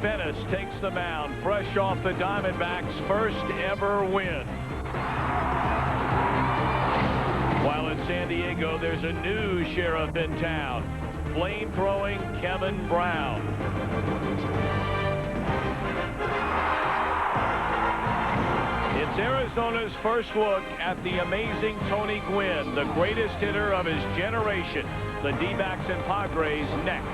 Bennis takes the mound, fresh off the Diamondbacks' first ever win. While in San Diego, there's a new sheriff in town, flame-throwing Kevin Brown. It's Arizona's first look at the amazing Tony Gwynn, the greatest hitter of his generation. The D-backs and Padres next.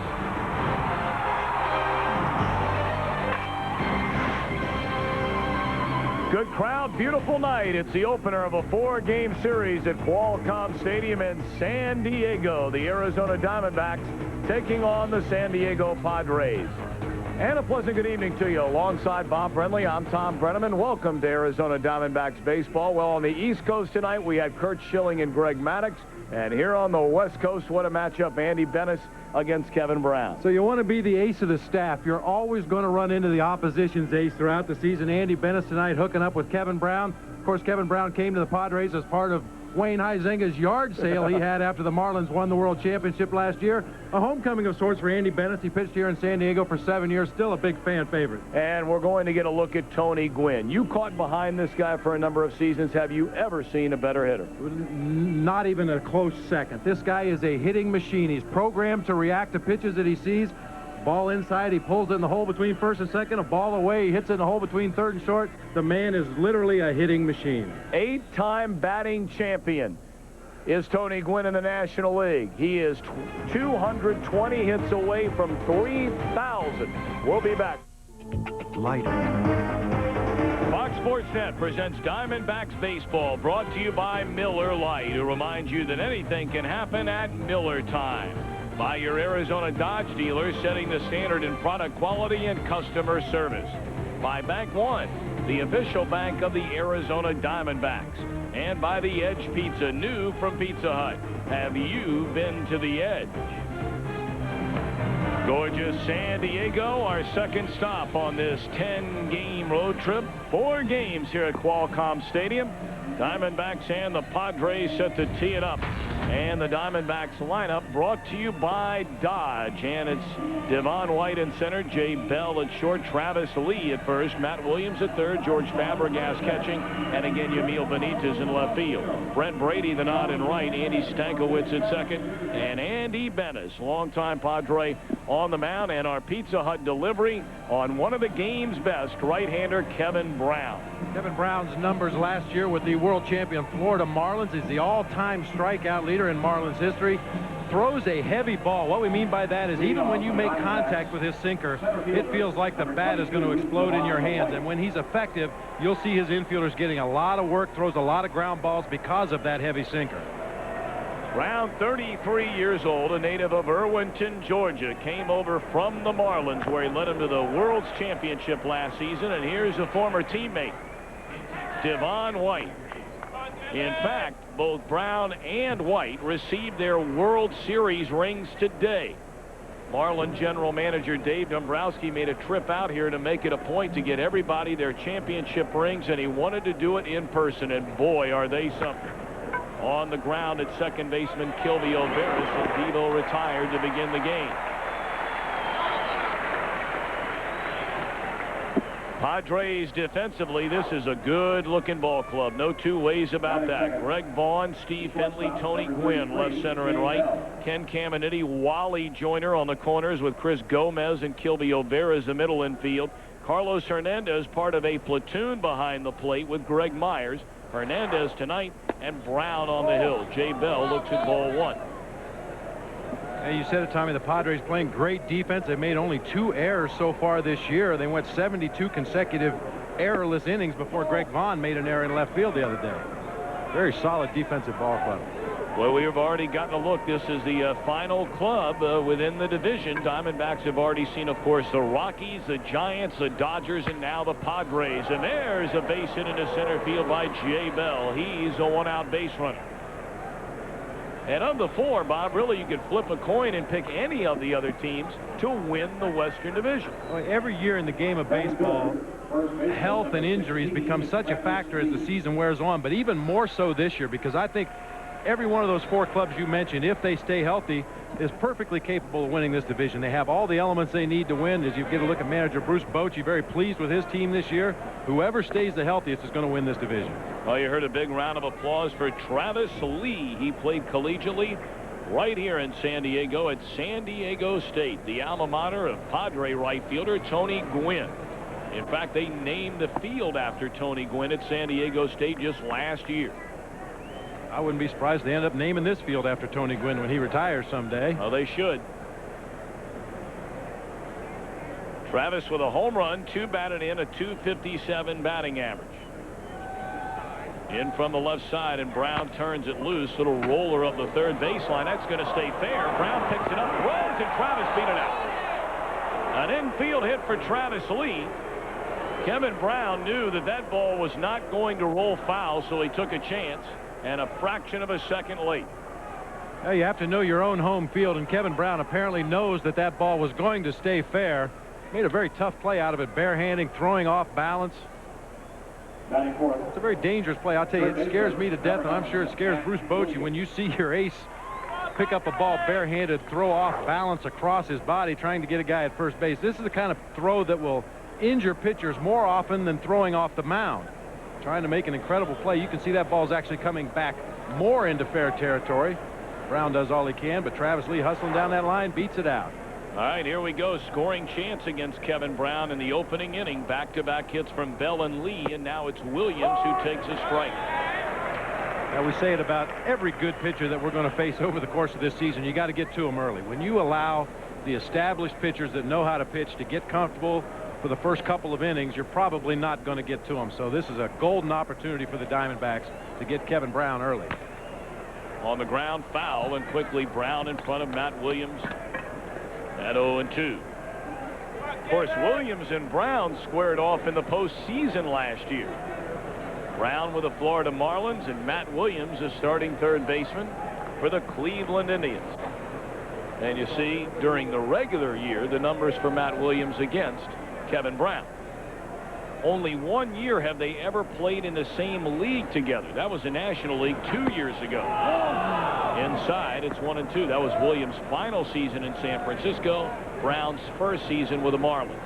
Good crowd, beautiful night. It's the opener of a 4-game series at Qualcomm Stadium in San Diego. The Arizona Diamondbacks taking on the San Diego Padres. And a pleasant good evening to you. Alongside Bob Friendly, I'm Tom Brenneman. Welcome to Arizona Diamondbacks baseball. Well, on the East Coast tonight, we had Kurt Schilling and Greg Maddux. And here on the West Coast, what a matchup, Andy Bennis against Kevin Brown. So you want to be the ace of the staff. You're always going to run into the opposition's ace throughout the season. Andy Bennis tonight hooking up with Kevin Brown. Of course, Kevin Brown came to the Padres as part of Wayne Huizenga's yard sale he had after the Marlins won the World Championship last year. A homecoming of sorts for Andy Bennis. He pitched here in San Diego for 7 years. Still a big fan favorite. And we're going to get a look at Tony Gwynn. You caught behind this guy for a number of seasons. Have you ever seen a better hitter? Not even a close second. This guy is a hitting machine. He's programmed to react to pitches that he sees. Ball inside, he pulls it in the hole between first and second. A ball away, he hits it in the hole between third and short. The man is literally a hitting machine. 8-time batting champion is Tony Gwynn in the National League. He is 220 hits away from 3,000. We'll be back. Light. Fox Sports Net presents Diamondbacks Baseball, brought to you by Miller Lite, who reminds you that anything can happen at Miller time. By your Arizona Dodge dealers, setting the standard in product quality and customer service. By Bank One, the official bank of the Arizona Diamondbacks. And by the Edge Pizza, new from Pizza Hut. Have you been to the Edge? Gorgeous San Diego, our second stop on this 10-game road trip. 4 games here at Qualcomm Stadium. Diamondbacks and the Padres set to tee it up. And the Diamondbacks lineup brought to you by Dodge. And it's Devon White in center, Jay Bell at short, Travis Lee at first, Matt Williams at third, George Fabregas catching, and again Yamil Benitez in left field. Brent Brady the nod in right, Andy Stankiewicz at second, and Andy Bennis, longtime Padre, on the mound. And our Pizza Hut delivery on one of the game's best, right-hander Kevin Brown. Kevin Brown's numbers last year with the world champion Florida Marlins is the all-time strikeout leader in Marlins history. Throws a heavy ball. What we mean by that is even when you make contact with his sinker, it feels like the bat is going to explode in your hands. And when he's effective, you'll see his infielders getting a lot of work, throws a lot of ground balls because of that heavy sinker. Brown, 33 years old, a native of Irwinton, Georgia, came over from the Marlins, where he led them to the World's Championship last season. And here's a former teammate, Devon White. In fact, both Brown and White received their World Series rings today. Marlin general manager Dave Dombrowski made a trip out here to make it a point to get everybody their championship rings, and he wanted to do it in person, and boy, are they something. On the ground at second baseman Kilby O'Veris, and Devo retired to begin the game. Padres defensively, this is a good-looking ball club. No two ways about that. Greg Vaughn, Steve Finley, Tony Gwynn, left, center, and right. Ken Caminiti, Wally Joyner on the corners with Chris Gomez and Kilby O'Veris the middle infield. Carlos Hernandez part of a platoon behind the plate with Greg Myers. Hernandez tonight, and Brown on the hill. Jay Bell looks at ball 1. Hey, you said it, Tommy. The Padres playing great defense. They made only 2 errors so far this year. They went 72 consecutive errorless innings before Greg Vaughn made an error in left field the other day. Very solid defensive ball club. Well, we have already gotten a look. This is the final club within the division. Diamondbacks have already seen, of course, the Rockies, the Giants, the Dodgers, and now the Padres. And there's a base hit into center field by Jay Bell. He's a one-out base runner. And of the 4, Bob, really you could flip a coin and pick any of the other teams to win the Western Division. Well, every year in the game of baseball, health and injuries become such a factor as the season wears on, but even more so this year, because I think every one of those 4 clubs you mentioned, if they stay healthy, is perfectly capable of winning this division. They have all the elements they need to win. As you get a look at manager Bruce Bochy, very pleased with his team this year. Whoever stays the healthiest is going to win this division. Well, you heard a big round of applause for Travis Lee. He played collegiately right here in San Diego at San Diego State, the alma mater of Padre right fielder Tony Gwynn. In fact, they named the field after Tony Gwynn at San Diego State just last year. I wouldn't be surprised they end up naming this field after Tony Gwynn when he retires someday. Well, they should. Travis with a home run, 2 batted in, a .257 batting average. In from the left side, and Brown turns it loose. Little roller up the third baseline. That's going to stay fair. Brown picks it up, rolls, and Travis beat it out. An infield hit for Travis Lee. Kevin Brown knew that that ball was not going to roll foul, so he took a chance, and a fraction of a second late. Now you have to know your own home field, and Kevin Brown apparently knows that that ball was going to stay fair. Made a very tough play out of it, barehanding, throwing off balance. It's a very dangerous play. I'll tell you, it scares me to death, and I'm sure it scares Bruce Bochy when you see your ace pick up a ball barehanded, throw off balance across his body, trying to get a guy at first base. This is the kind of throw that will injure pitchers more often than throwing off the mound. Trying to make an incredible play. You can see that ball's actually coming back more into fair territory. Brown does all he can, but Travis Lee hustling down that line beats it out. All right, here we go. Scoring chance against Kevin Brown in the opening inning. Back-to-back hits from Bell and Lee, and now it's Williams who takes a strike. Now, we say it about every good pitcher that we're going to face over the course of this season. You got to get to them early. When you allow the established pitchers that know how to pitch to get comfortable for the first couple of innings, you're probably not going to get to them. So this is a golden opportunity for the Diamondbacks to get Kevin Brown early. On the ground, foul, and quickly Brown in front of Matt Williams at 0-2. Of course, Williams and Brown squared off in the postseason last year. Brown with the Florida Marlins, and Matt Williams is starting third baseman for the Cleveland Indians. And you see, during the regular year, the numbers for Matt Williams against Kevin Brown. Only 1 year have they ever played in the same league together. That was the National League 2 years ago. Inside, it's 1-2. That was Williams' final season in San Francisco. Brown's first season with the Marlins.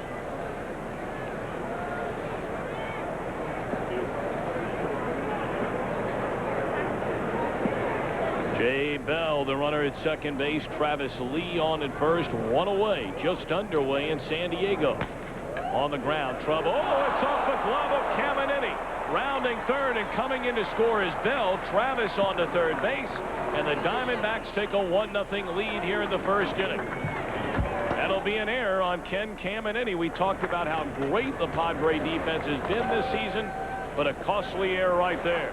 Jay Bell, the runner at second base. Travis Lee on at first. 1 away, just underway in San Diego. On the ground, trouble. Oh, it's off the glove of Caminiti. Rounding third and coming in to score is Bell. Travis on to third base, and the Diamondbacks take a 1-0 lead here in the first inning. That'll be an error on Ken Caminiti. We talked about how great the Padre defense has been this season, but a costly error right there.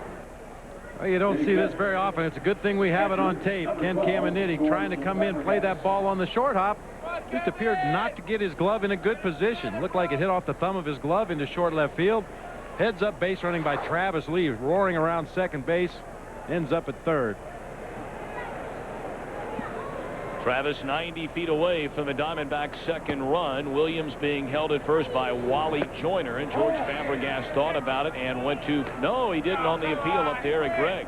Well, you don't see this very often. It's a good thing we have it on tape. Ken Caminiti trying to come in, play that ball on the short hop. Just appeared not to get his glove in a good position. Looked like it hit off the thumb of his glove into short left field. Heads up base running by Travis Lee, roaring around second base. Ends up at third. Travis 90 feet away from the Diamondbacks' second run. Williams being held at first by Wally Joyner, and George Fabregas thought about it and went to, no, he didn't on the appeal up there at Gregg.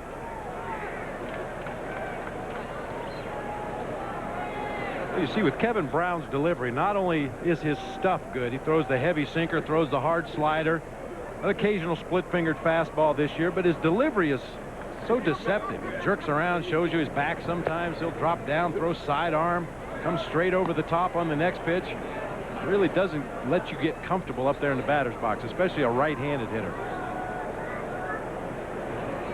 You see, with Kevin Brown's delivery, not only is his stuff good, he throws the heavy sinker, throws the hard slider, an occasional split-fingered fastball this year, but his delivery is so deceptive. He jerks around, shows you his back sometimes. He'll drop down, throw sidearm, come straight over the top on the next pitch. It really doesn't let you get comfortable up there in the batter's box, especially a right-handed hitter.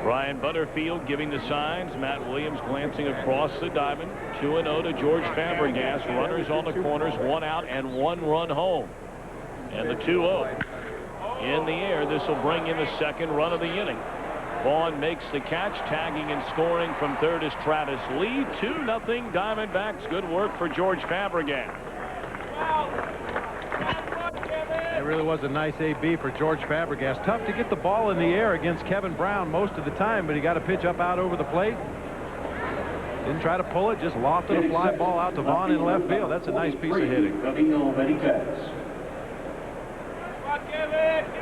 Brian Butterfield giving the signs. Matt Williams glancing across the diamond. 2-0 to George Fabregas. Runners on the corners, 1 out and 1 run home. And the 2-0 in the air. This will bring in the second run of the inning. Vaughn makes the catch. Tagging and scoring from third is Travis Lee. 2-0 Diamondbacks. Good work for George Fabregas. It really was a nice AB for George Fabregas. Tough to get the ball in the air against Kevin Brown most of the time, but he got a pitch up out over the plate. Didn't try to pull it, just lofted a fly ball out to Vaughn in left field. That's a nice piece of hitting.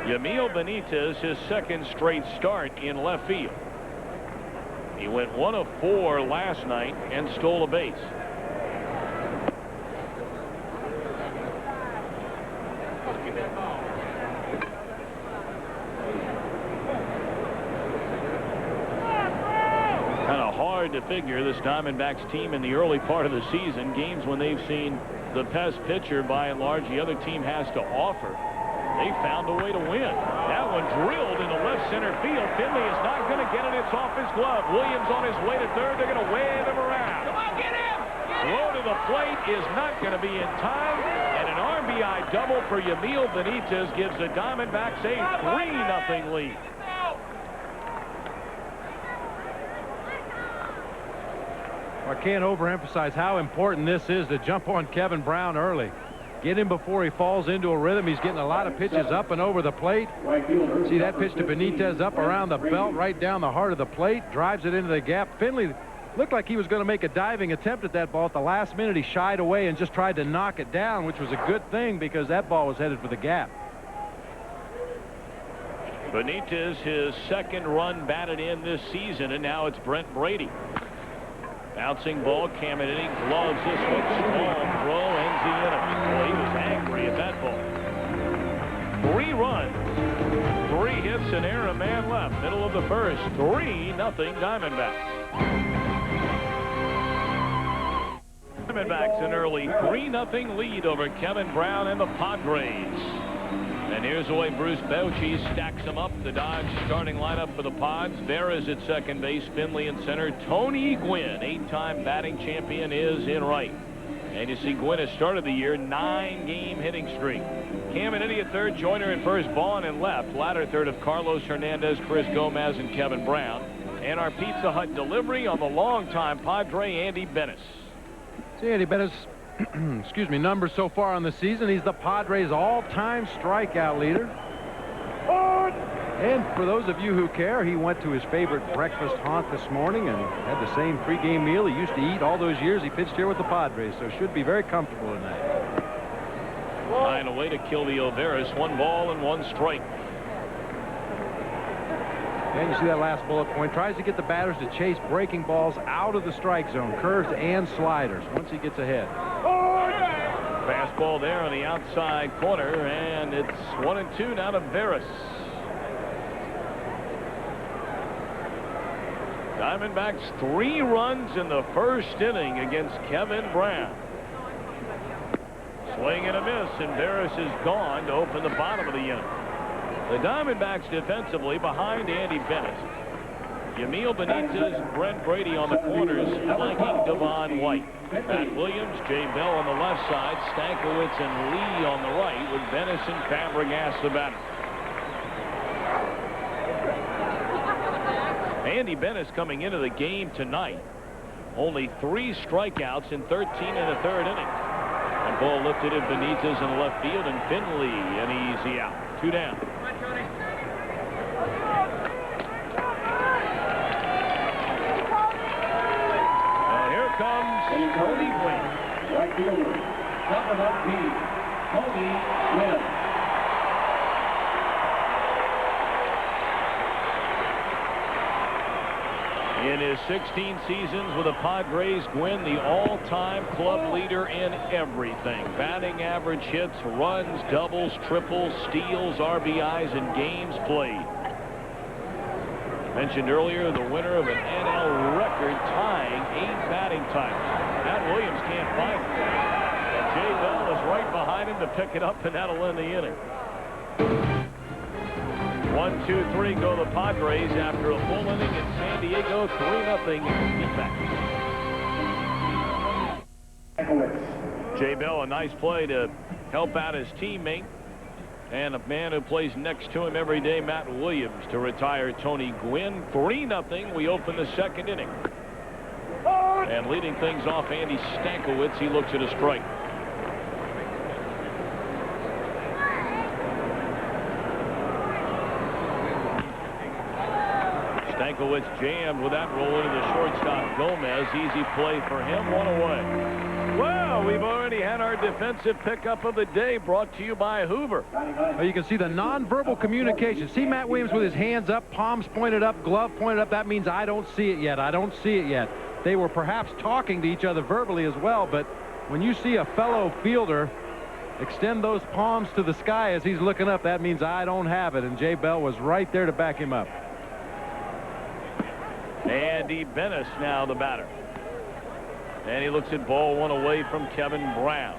Yamil Benitez, his second straight start in left field. He went 1 of 4 last night and stole a base. Kind of hard to figure this Diamondbacks team in the early part of the season, games when they've seen the best pitcher by and large the other team has to offer. They found a way to win. That one drilled into left center field. Finley is not going to get it. It's off his glove. Williams on his way to third. They're going to wave him around. Come on, get him! Throw to the plate is not going to be in time. And an RBI double for Yamil Benitez gives the Diamondbacks a 3-0 lead. I can't overemphasize how important this is to jump on Kevin Brown early. Get him before he falls into a rhythm. He's getting a lot of pitches up and over the plate. See that pitch to Benitez up around the belt, right down the heart of the plate, drives it into the gap. Finley looked like he was going to make a diving attempt at that ball. At the last minute, he shied away and just tried to knock it down, which was a good thing because that ball was headed for the gap. Benitez, his second run batted in this season, and now it's Brent Brady. Bouncing ball, Caminiti gloves this one. Strong throw, ends the inning. Boy, he was angry at that ball. 3 runs, 3 hits, and error, a man left. Middle of the first, 3-0 Diamondbacks. Diamondbacks an early 3-0 lead over Kevin Brown and the Padres. And here's the way Bruce Bochy stacks them up. The Dodge starting lineup for the Pods. There is at second base. Finley in center. Tony Gwynn, 8-time batting champion, is in right. And you see Gwynn has started the year 9-game hitting streak. Caminiti at third. Joyner at first. Vaughn in left. Latter third of Carlos Hernandez, Chris Gomez, and Kevin Brown. And our Pizza Hut delivery on the longtime Padre, Andy Bennis. See, Andy Bennis, excuse me, numbers so far on the season. He's the Padres' all-time strikeout leader. And for those of you who care, he went to his favorite breakfast haunt this morning and had the same pregame meal he used to eat all those years he pitched here with the Padres, so should be very comfortable tonight. Find a way to kill the Overis. 1 ball and 1 strike. And you see that last bullet point. Tries to get the batters to chase breaking balls out of the strike zone, curves and sliders once he gets ahead. Fastball there on the outside corner, and it's 1-2 now to Veras. Diamondbacks 3 runs in the first inning against Kevin Brown. Swing and a miss, and Veras is gone to open the bottom of the inning. The Diamondbacks defensively behind Andy Bennis. Yamil Benitez and Brent Brady on the corners, flanking Devon White. Matt Williams, Jay Bell on the left side, Stankiewicz and Lee on the right, with Bennis and Fabregas the batter. Andy Bennis coming into the game tonight. Only 3 strikeouts in 13 and a third inning. The ball lifted at Benitez in left field, and Finley an easy out. 2 down. Comes Tony Gwynn. Right fielder, 7-up, Tony Gwynn. In his 16 seasons with the Padres, Gwynn the all-time club leader in everything. Batting average, hits, runs, doubles, triples, steals, RBIs, and games played. Mentioned earlier, the winner of an NL record tying 8 batting titles. Matt Williams can't find it. Jay Bell is right behind him to pick it up, and that'll end the inning. 1-2-3 go the Padres after a full inning in San Diego. 3-0 defense. Jay Bell, a nice play to help out his teammate. And a man who plays next to him every day, Matt Williams, to retire Tony Gwynn. 3-0. We open the second inning. And leading things off, Andy Stankiewicz. He looks at a strike. Stankiewicz jammed with that roll into the shortstop Gomez. Easy play for him. One away. Well, we've already had our defensive pickup of the day brought to you by Hoover. Well, you can see the nonverbal communication. See Matt Williams with his hands up, palms pointed up, glove pointed up. That means I don't see it yet. I don't see it yet. They were perhaps talking to each other verbally as well, but when you see a fellow fielder extend those palms to the sky as he's looking up, that means I don't have it, and Jay Bell was right there to back him up. Andy Bennis now the batter. And he looks at ball one away from Kevin Brown.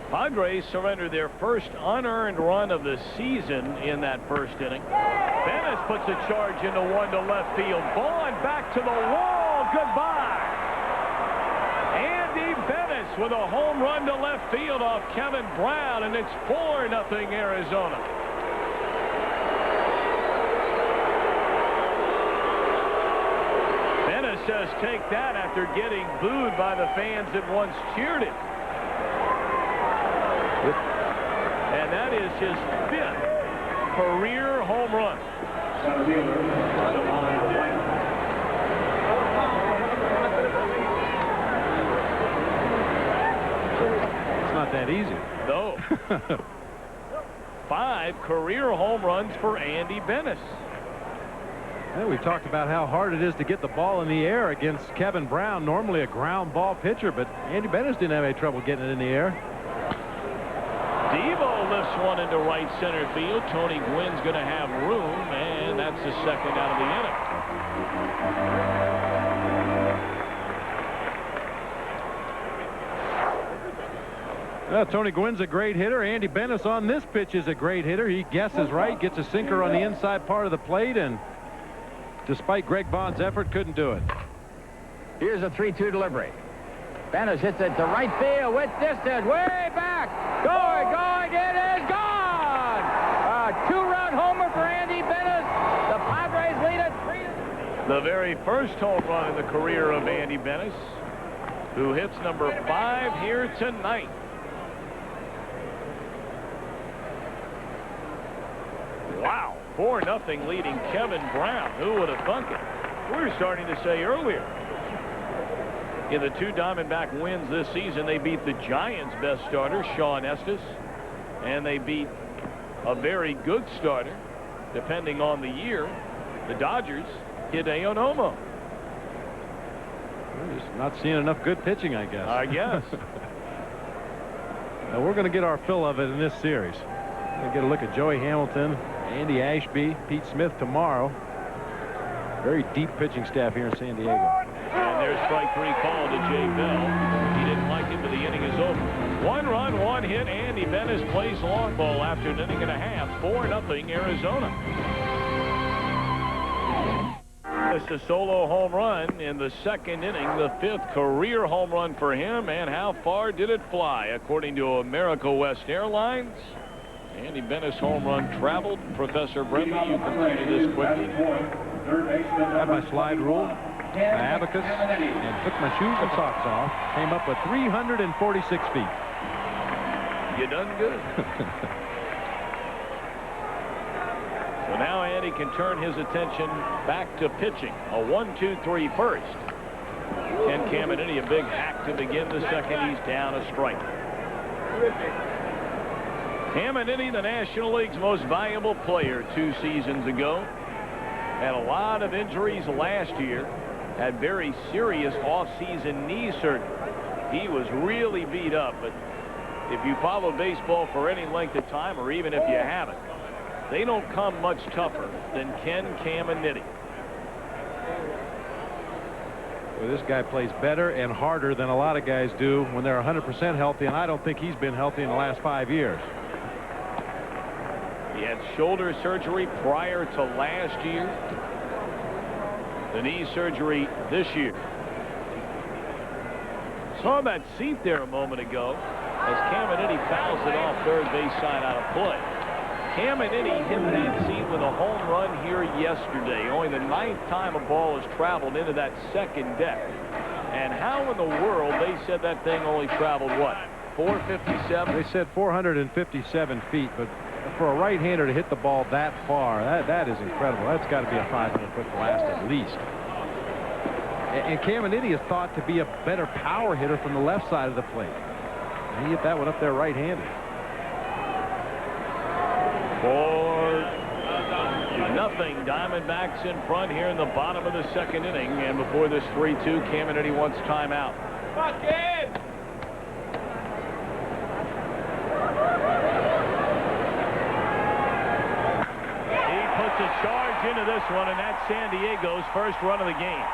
Padres surrender their first unearned run of the season in that first inning. Bennis puts a charge into one to left field. Vaughn back to the wall. Goodbye. Andy Bennis with a home run to left field off Kevin Brown, and it's 4-0 Arizona. Bennis says take that after getting booed by the fans that once cheered it. And that is his 5th career home run. It's not that easy. No. 5 career home runs for Andy Bennis. Yeah, we talked about how hard it is to get the ball in the air against Kevin Brown, normally a ground ball pitcher, but Andy Bennis didn't have any trouble getting it in the air. Devo lifts one into right center field. Tony Gwynn's going to have room, and that's the second out of the inning. Well, Tony Gwynn's a great hitter. Andy Bennis on this pitch is a great hitter. He guesses right, gets a sinker on the inside part of the plate, and despite Greg Vaughn's effort, couldn't do it. Here's a 3-2 delivery. Bennis hits it to right field with distance, way back. Going, it is gone! A 2-run homer for Andy Bennis. The Padres lead it 3-0. The very first home run in the career of Andy Bennis, who hits number 5 here tonight. Wow, 4-0 leading Kevin Brown. Who would have thunk it? We were starting to say earlier, in the 2 Diamondback wins this season, they beat the Giants' best starter, Sean Estes, and they beat a very good starter, depending on the year, the Dodgers, Hideo Nomo. We're just not seeing enough good pitching, I guess. I guess. Now, we're going to get our fill of it in this series. We're going to get a look at Joey Hamilton, Andy Ashby, Pete Smith tomorrow. Very deep pitching staff here in San Diego. And there's strike 3 called to Jay Bell. He didn't like it, but the inning is over. 1 run, 1 hit. Andy Bennis plays long ball after an inning and a half. 4-0 Arizona. It's a solo home run in the second inning, the 5th career home run for him. And how far did it fly? According to America West Airlines, Andy Bennis' home run traveled. Professor Bremby, you completed this quickly. Had my slide rule, my abacus, and took my shoes and socks off. Came up with 346 feet. You done good. So now Andy can turn his attention back to pitching. A 1-2-3 first. Ken Caminiti, a big hack to begin the second. He's down a strike. Caminiti, the National League's most valuable player 2 seasons ago. Had a lot of injuries last year. Had very serious off-season knee surgery. He was really beat up, but if you follow baseball for any length of time, or even if you haven't, they don't come much tougher than Ken Caminiti. Well, this guy plays better and harder than a lot of guys do when they're 100% healthy, and I don't think he's been healthy in the last 5 years. He had shoulder surgery prior to last year. The knee surgery this year. Saw that seat there a moment ago as Caminiti fouls it off third base side out of play. Caminiti hit that seat with a home run here yesterday. Only the 9th time a ball has traveled into that second deck. And how in the world they said that thing only traveled what? 457? They said 457 feet, but for a right-hander to hit the ball that far, that is incredible. That's got to be a 500-foot blast at least. And Caminiti is thought to be a better power hitter from the left side of the plate. And he hit that one up there right-handed. 4-0 Diamondbacks in front here in the bottom of the second inning. And before this 3-2, Caminiti wants timeout. He puts a charge into this one, and that's San Diego's first run of the game.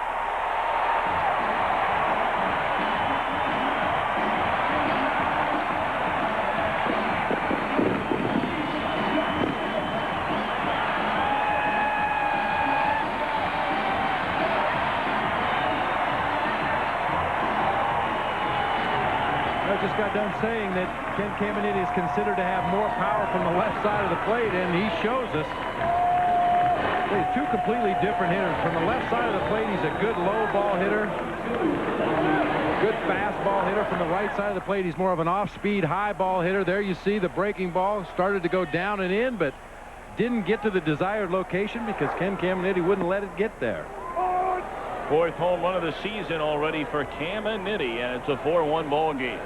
Just got done saying that Ken Caminiti is considered to have more power from the left side of the plate, and he shows us. He's two completely different hitters. From the left side of the plate, he's a good low ball hitter, good fastball hitter. From the right side of the plate, he's more of an off-speed high ball hitter. There you see the breaking ball started to go down and in, but didn't get to the desired location because Ken Caminiti wouldn't let it get there. Fourth home run of the season already for Caminiti, and it's a 4-1 ball game.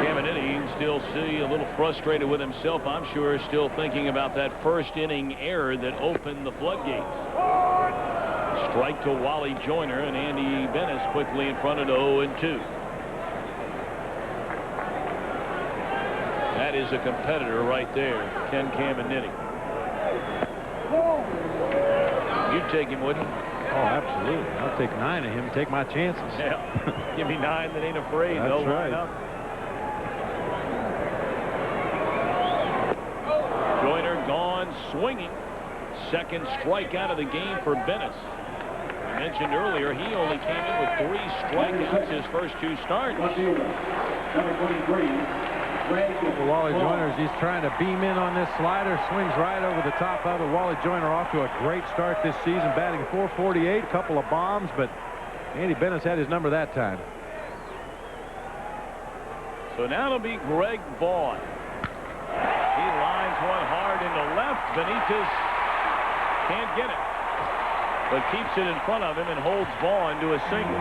Caminiti, you can still see a little frustrated with himself, I'm sure, still thinking about that first inning error that opened the floodgates. Strike to Wally Joyner, and Andy Bennis quickly in front of 0-2. That is a competitor right there, Ken Caminiti. You'd take him, wouldn't you? Oh, absolutely. I'll take 9 of him, take my chances. Yeah. Give me 9 that ain't afraid. That's They'll right. line up. Joyner gone swinging. Second strikeout of the game for Bennis. I mentioned earlier he only came in with 3 strikeouts his first 2 starts. Number 23. Wally Joyner, he's trying to beam in on this slider, swings right over the top of it. Wally Joyner off to a great start this season, batting .448, a couple of bombs, but Andy Bennis had his number that time. So now it'll be Greg Vaughn. He lines one hard into left. Benitez can't get it, but keeps it in front of him and holds Vaughn to a single.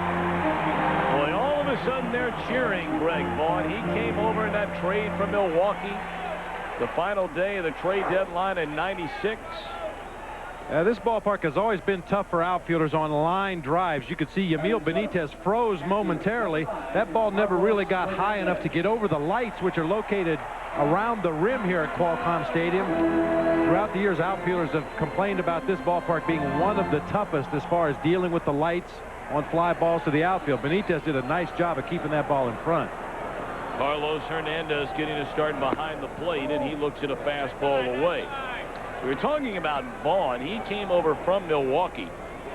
Boy, all of a sudden they're cheering Greg Vaughn. He came over in that trade from Milwaukee, the final day of the trade deadline in '96. This ballpark has always been tough for outfielders on line drives. You could see Yamil Benitez froze momentarily. That ball never really got high enough to get over the lights, which are located around the rim here at Qualcomm Stadium. Throughout the years, outfielders have complained about this ballpark being one of the toughest as far as dealing with the lights on fly balls to the outfield. Benitez did a nice job of keeping that ball in front. Carlos Hernandez getting a start behind the plate, and he looks at a fastball away. We were talking about Vaughn. He came over from Milwaukee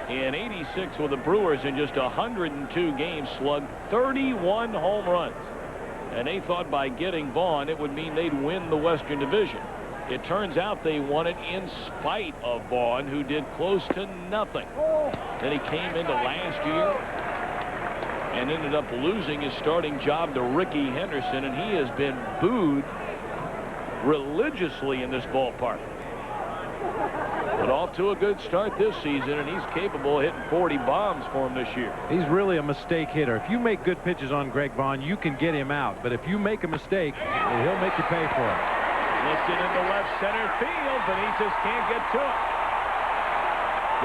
in '86 with the Brewers in just 102 games, slugged 31 home runs. And they thought by getting Vaughn, it would mean they'd win the Western Division. It turns out they won it in spite of Vaughn, who did close to nothing. Then he came into last year and ended up losing his starting job to Ricky Henderson, and he has been booed religiously in this ballpark. But off to a good start this season, and he's capable of hitting 40 bombs for him this year. He's really a mistake hitter. If you make good pitches on Greg Vaughn, you can get him out. But if you make a mistake, he'll make you pay for it. Lifted into left center field. Benitez can't get to it.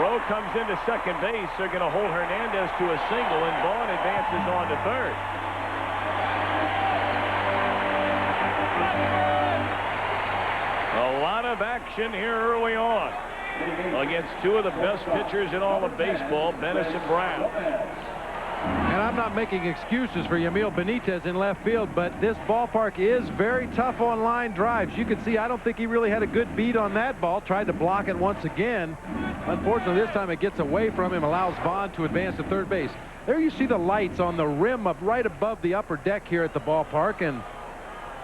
Throw comes into second base. They're going to hold Hernandez to a single, and Vaughn advances on to third. A lot of action here early on against 2 of the best pitchers in all of baseball, Bennis and Brown. And I'm not making excuses for Yamil Benitez in left field, but this ballpark is very tough on line drives. You can see I don't think he really had a good beat on that ball. Tried to block it once again. Unfortunately, this time it gets away from him, allows Vaughn to advance to third base. There you see the lights on the rim up right above the upper deck here at the ballpark, and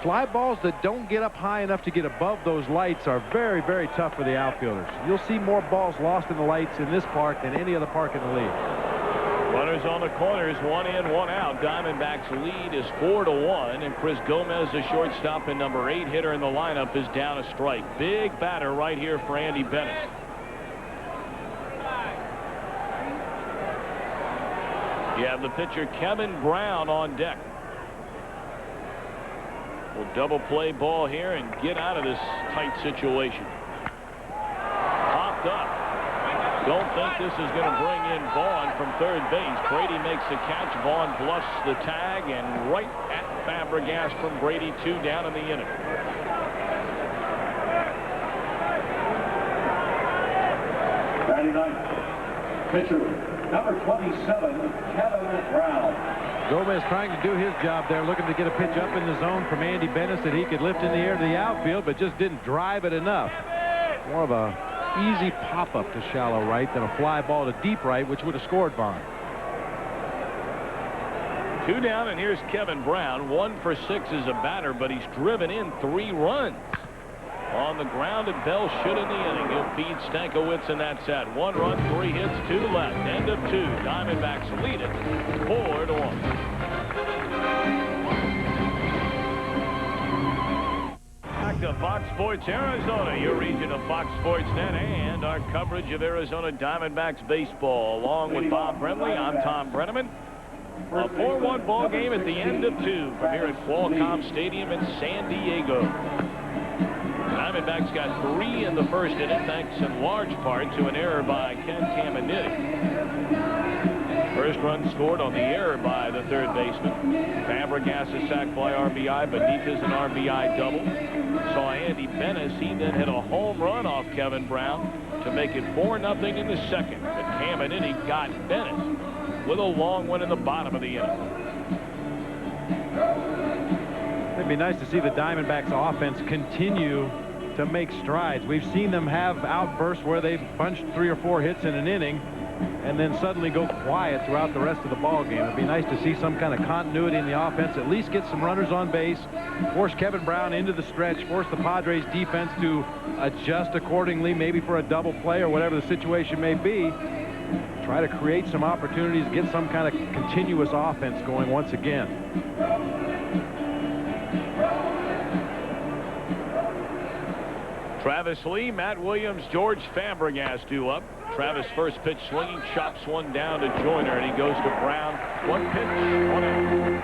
fly balls that don't get up high enough to get above those lights are very, very tough for the outfielders. You'll see more balls lost in the lights in this park than any other park in the league. Runners on the corners, 1 in, 1 out. Diamondbacks lead is 4-1, and Chris Gomez, the shortstop and number 8 hitter in the lineup, is down a strike. Big batter right here for Andy Bennett. You have the pitcher Kevin Brown on deck. We'll double play ball here and get out of this tight situation. Popped up. Don't think this is going to bring in Vaughn from third base. Brady makes the catch. Vaughn bluffs the tag, and right at Fabregas from Brady, 2 down in the inning. Pitcher, number 27, Kevin Brown. Gomez trying to do his job there, looking to get a pitch up in the zone from Andy Bennett that he could lift in the air to the outfield, but just didn't drive it enough. More of a easy pop-up to shallow right than a fly ball to deep right, which would have scored Vaughn. 2 down, and here's Kevin Brown. 1 for 6 as a batter, but he's driven in 3 runs. On the ground, and Bell should in the inning. He'll feed Stankiewicz, and that's that. 1 run, 3 hits, 2 left. End of 2. Diamondbacks lead it 4-1. Back to Fox Sports Arizona, your region of Fox Sports Net, and our coverage of Arizona Diamondbacks baseball. Along with Bob Brentley, I'm Tom Brenneman. A 4-1 ball game at the end of 2 from here at Qualcomm Stadium in San Diego. Diamondbacks got 3 in the first inning, thanks in large part to an error by Ken Caminiti. First run scored on the error by the third baseman. Fabregas a sac fly RBI. Benitez an RBI double. Saw Andy Bennett. He then hit a home run off Kevin Brown to make it 4-0 in the second. But Caminiti got Bennett with a long one in the bottom of the inning. It'd be nice to see the Diamondbacks offense continue to make strides. We've seen them have outbursts where they've bunched 3 or 4 hits in an inning and then suddenly go quiet throughout the rest of the ball game. It'd be nice to see some kind of continuity in the offense, at least get some runners on base, force Kevin Brown into the stretch, force the Padres defense to adjust accordingly, maybe for a double play or whatever the situation may be. Try to create some opportunities, get some kind of continuous offense going once again. Travis Lee, Matt Williams, George Fabregas due up. Travis first pitch swinging, chops one down to Joyner, and he goes to Brown. 1 pitch, 1 out.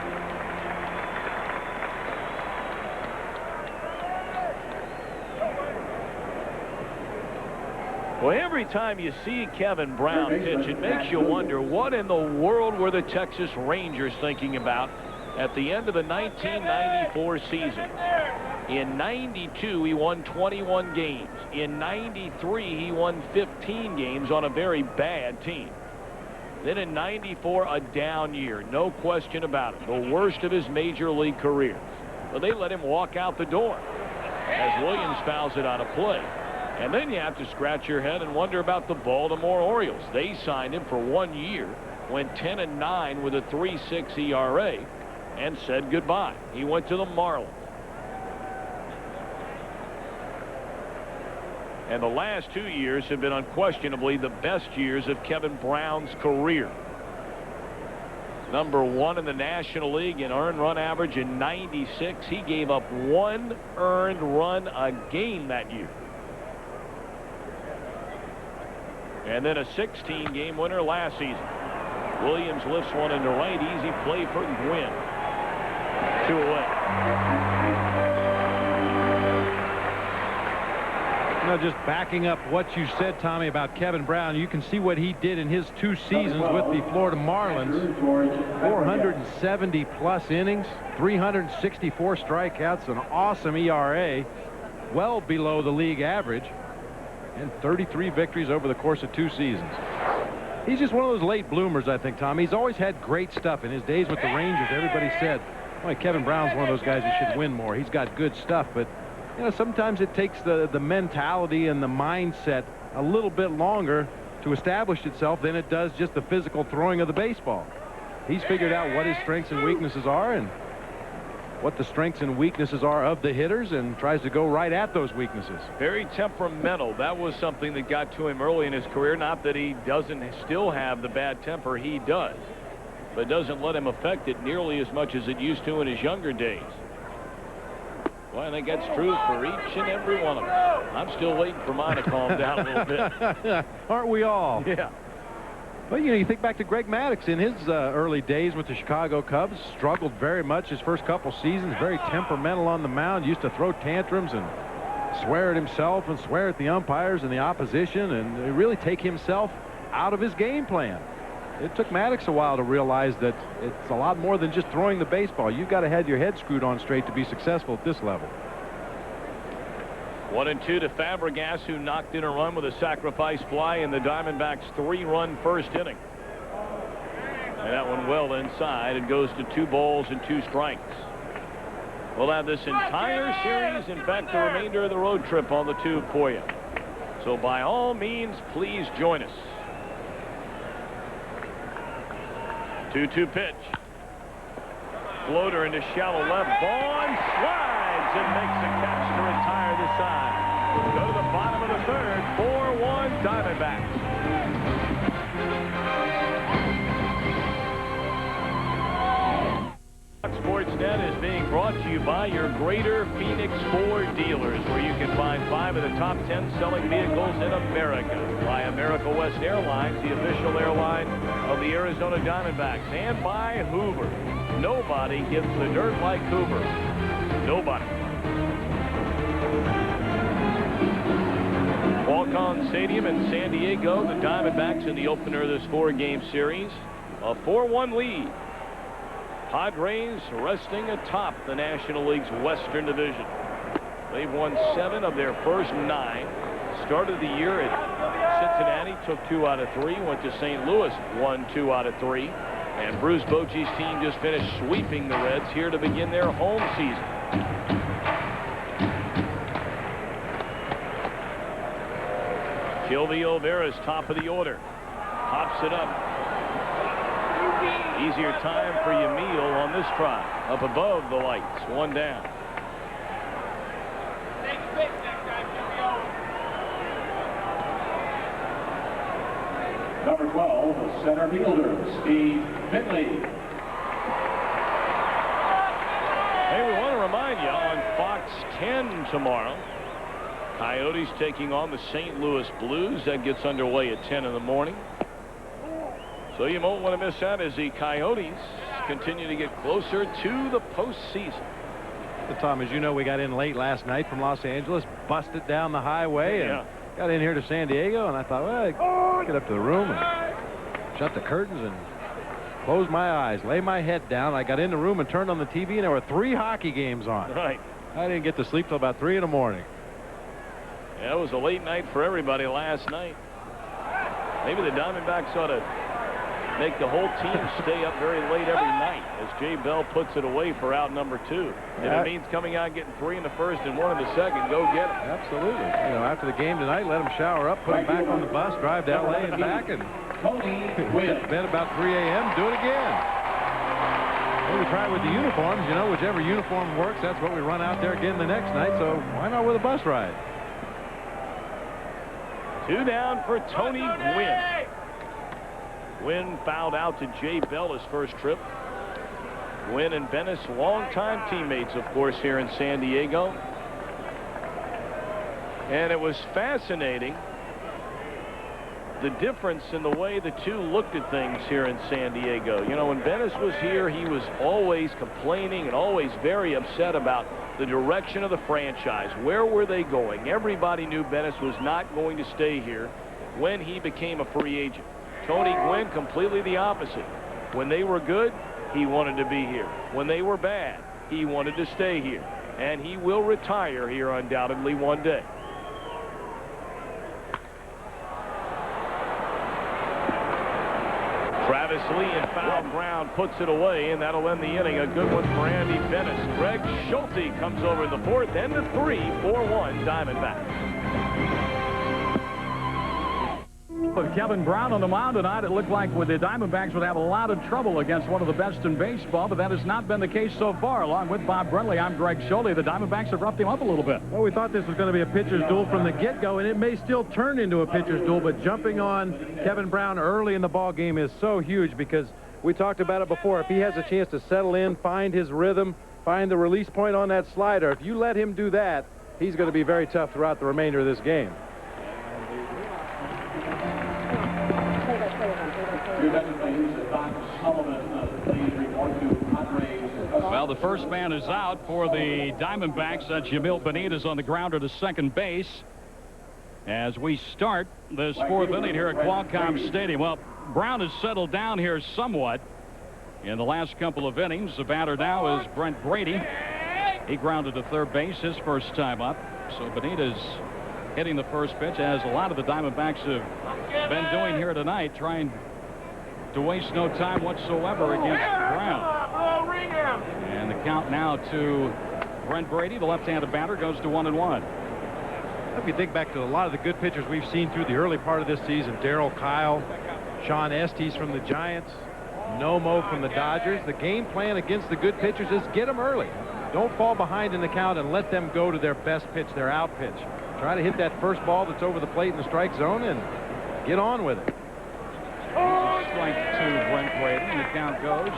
Well, every time you see Kevin Brown pitch, it makes you wonder what in the world were the Texas Rangers thinking about at the end of the 1994 season. In 92, he won 21 games. In 93, he won 15 games on a very bad team. Then in 94, a down year, no question about it. The worst of his major league career. But they let him walk out the door as Williams fouls it on a play. And then you have to scratch your head and wonder about the Baltimore Orioles. They signed him for 1 year, went 10-9 with a 3.6 ERA, and said goodbye. He went to the Marlins. And the last 2 years have been unquestionably the best years of Kevin Brown's career. Number 1 in the National League in earned run average in 96. He gave up 1 earned run a game that year. And then a 16-game winner last season. Williams lifts one into right. Easy play for Gwynn. 2 away. You know, just backing up what you said, Tommy, about Kevin Brown, you can see what he did in his 2 seasons with the Florida Marlins. 470-plus innings, 364 strikeouts, an awesome ERA, well below the league average, and 33 victories over the course of 2 seasons. He's just one of those late bloomers, I think, Tommy. He's always had great stuff. In his days with the Rangers, everybody said, boy, Kevin Brown's one of those guys who should win more. He's got good stuff, but you know, sometimes it takes the mentality and the mindset a little bit longer to establish itself than it does just the physical throwing of the baseball. He's figured out what his strengths and weaknesses are, and what the strengths and weaknesses are of the hitters and tries to go right at those weaknesses. Very temperamental. That was something that got to him early in his career. Not that he doesn't still have the bad temper. He does. But it doesn't let him affect it nearly as much as it used to in his younger days. Well, I think that's true for each and every one of them. I'm still waiting for mine to calm down a little bit. Aren't we all? Yeah. But, you know, you think back to Greg Maddux in his early days with the Chicago Cubs. Struggled very much his first couple seasons. Very temperamental on the mound. Used to throw tantrums and swear at himself and swear at the umpires and the opposition and really take himself out of his game plan. It took Maddux a while to realize that it's a lot more than just throwing the baseball. You've got to have your head screwed on straight to be successful at this level. 1-2 to Fabregas, who knocked in a run with a sacrifice fly in the Diamondbacks' 3-run first inning. And that one well inside. It goes to 2 balls and 2 strikes. We'll have this entire series, in fact, the remainder of the road trip on the tube for you. So by all means, please join us. 2-2 pitch. Floater into shallow left. Vaughn slides and makes a catch to retire the side. Go to the bottom of the third. 4-1 Diamondbacks. Sportsnet is being brought to you by your Greater Phoenix Ford dealers, where you can find 5 of the top 10 selling vehicles in America. By America West Airlines, the official airline of the Arizona Diamondbacks, and by Hoover. Nobody gets the dirt like Hoover. Nobody. Qualcomm Stadium in San Diego, the Diamondbacks in the opener of this 4-game series. A 4-1 lead. Padres resting atop the National League's Western Division. They've won 7 of their first 9. Started the year at Cincinnati, took 2 out of 3. Went to St. Louis, won 2 out of 3. And Bruce Bochy's team just finished sweeping the Reds here to begin their home season. Gilby Olvera's top of the order. Pops it up. Easier time for Yamil on this try. Up above the lights. 1 down. Number 12, the center fielder, Steve Finley. Hey, we want to remind you on Fox 10 tomorrow, Coyotes taking on the St. Louis Blues. That gets underway at 10 in the morning. So you won't want to miss that as the Coyotes continue to get closer to the postseason. Tom, as you know, we got in late last night from Los Angeles, busted down the highway, and got in here to San Diego, and I thought, well, I'd get up to the room and shut the curtains and close my eyes, lay my head down. I got in the room and turned on the TV, and there were 3 hockey games on. Right. I didn't get to sleep till about 3 in the morning. Yeah, it was a late night for everybody last night. Maybe the Diamondbacks ought to make the whole team stay up very late every night as Jay Bell puts it away for out number 2. If it means coming out getting 3 in the first and 1 in the second, go get it. Absolutely. You know, after the game tonight, let them shower up, put them back on the bus, drive to L.A. and back, and get to bed about 3 a.m., do it again. Well, we try with the uniforms, you know, whichever uniform works, that's what we run out there again the next night, so why not with a bus ride? 2 down for Tony Gwynn. Gwynn fouled out to Jay Bell his first trip. Gwynn and Bennis, longtime teammates, of course, here in San Diego. And it was fascinating, the difference in the way the two looked at things here in San Diego. You know, when Bennis was here, he was always complaining and always very upset about the direction of the franchise. Where were they going? Everybody knew Bennis was not going to stay here when he became a free agent. Tony Gwynn, completely the opposite. When they were good, he wanted to be here. When they were bad, he wanted to stay here. And he will retire here undoubtedly one day. Travis Lee in foul ground puts it away, and that'll end the inning. A good one for Andy Bennis. Greg Schulte comes over in the 4th, and the 3, 4-1 Diamondbacks. With Kevin Brown on the mound tonight, it looked like the Diamondbacks would have a lot of trouble against one of the best in baseball, but that has not been the case so far. Along with Bob Brentley, I'm Greg Scholey. The Diamondbacks have roughed him up a little bit. Well, we thought this was going to be a pitcher's duel from the get-go, and it may still turn into a pitcher's duel, but jumping on Kevin Brown early in the ball game is so huge because we talked about it before. If he has a chance to settle in, find his rhythm, find the release point on that slider, if you let him do that, he's going to be very tough throughout the remainder of this game. Well, the first man is out for the Diamondbacks. That's Yamil Benitez on the grounder to second base. As we start this fourth inning here at Qualcomm Stadium. Well, Brown has settled down here somewhat in the last couple of innings. The batter now is Brent Brady. He grounded to third base his first time up. So Benitez hitting the first pitch, as a lot of the Diamondbacks have been doing here tonight, trying to waste no time whatsoever against Brown. And the count now to Brent Brady. The left-handed batter goes to 1-1. If you think back to a lot of the good pitchers we've seen through the early part of this season, Darryl Kyle, Sean Estes from the Giants, Nomo from the Dodgers, the game plan against the good pitchers is get them early. Don't fall behind in the count and let them go to their best pitch, their out pitch. Try to hit that first ball that's over the plate in the strike zone and get on with it. Strike to Brent Brady, and the count goes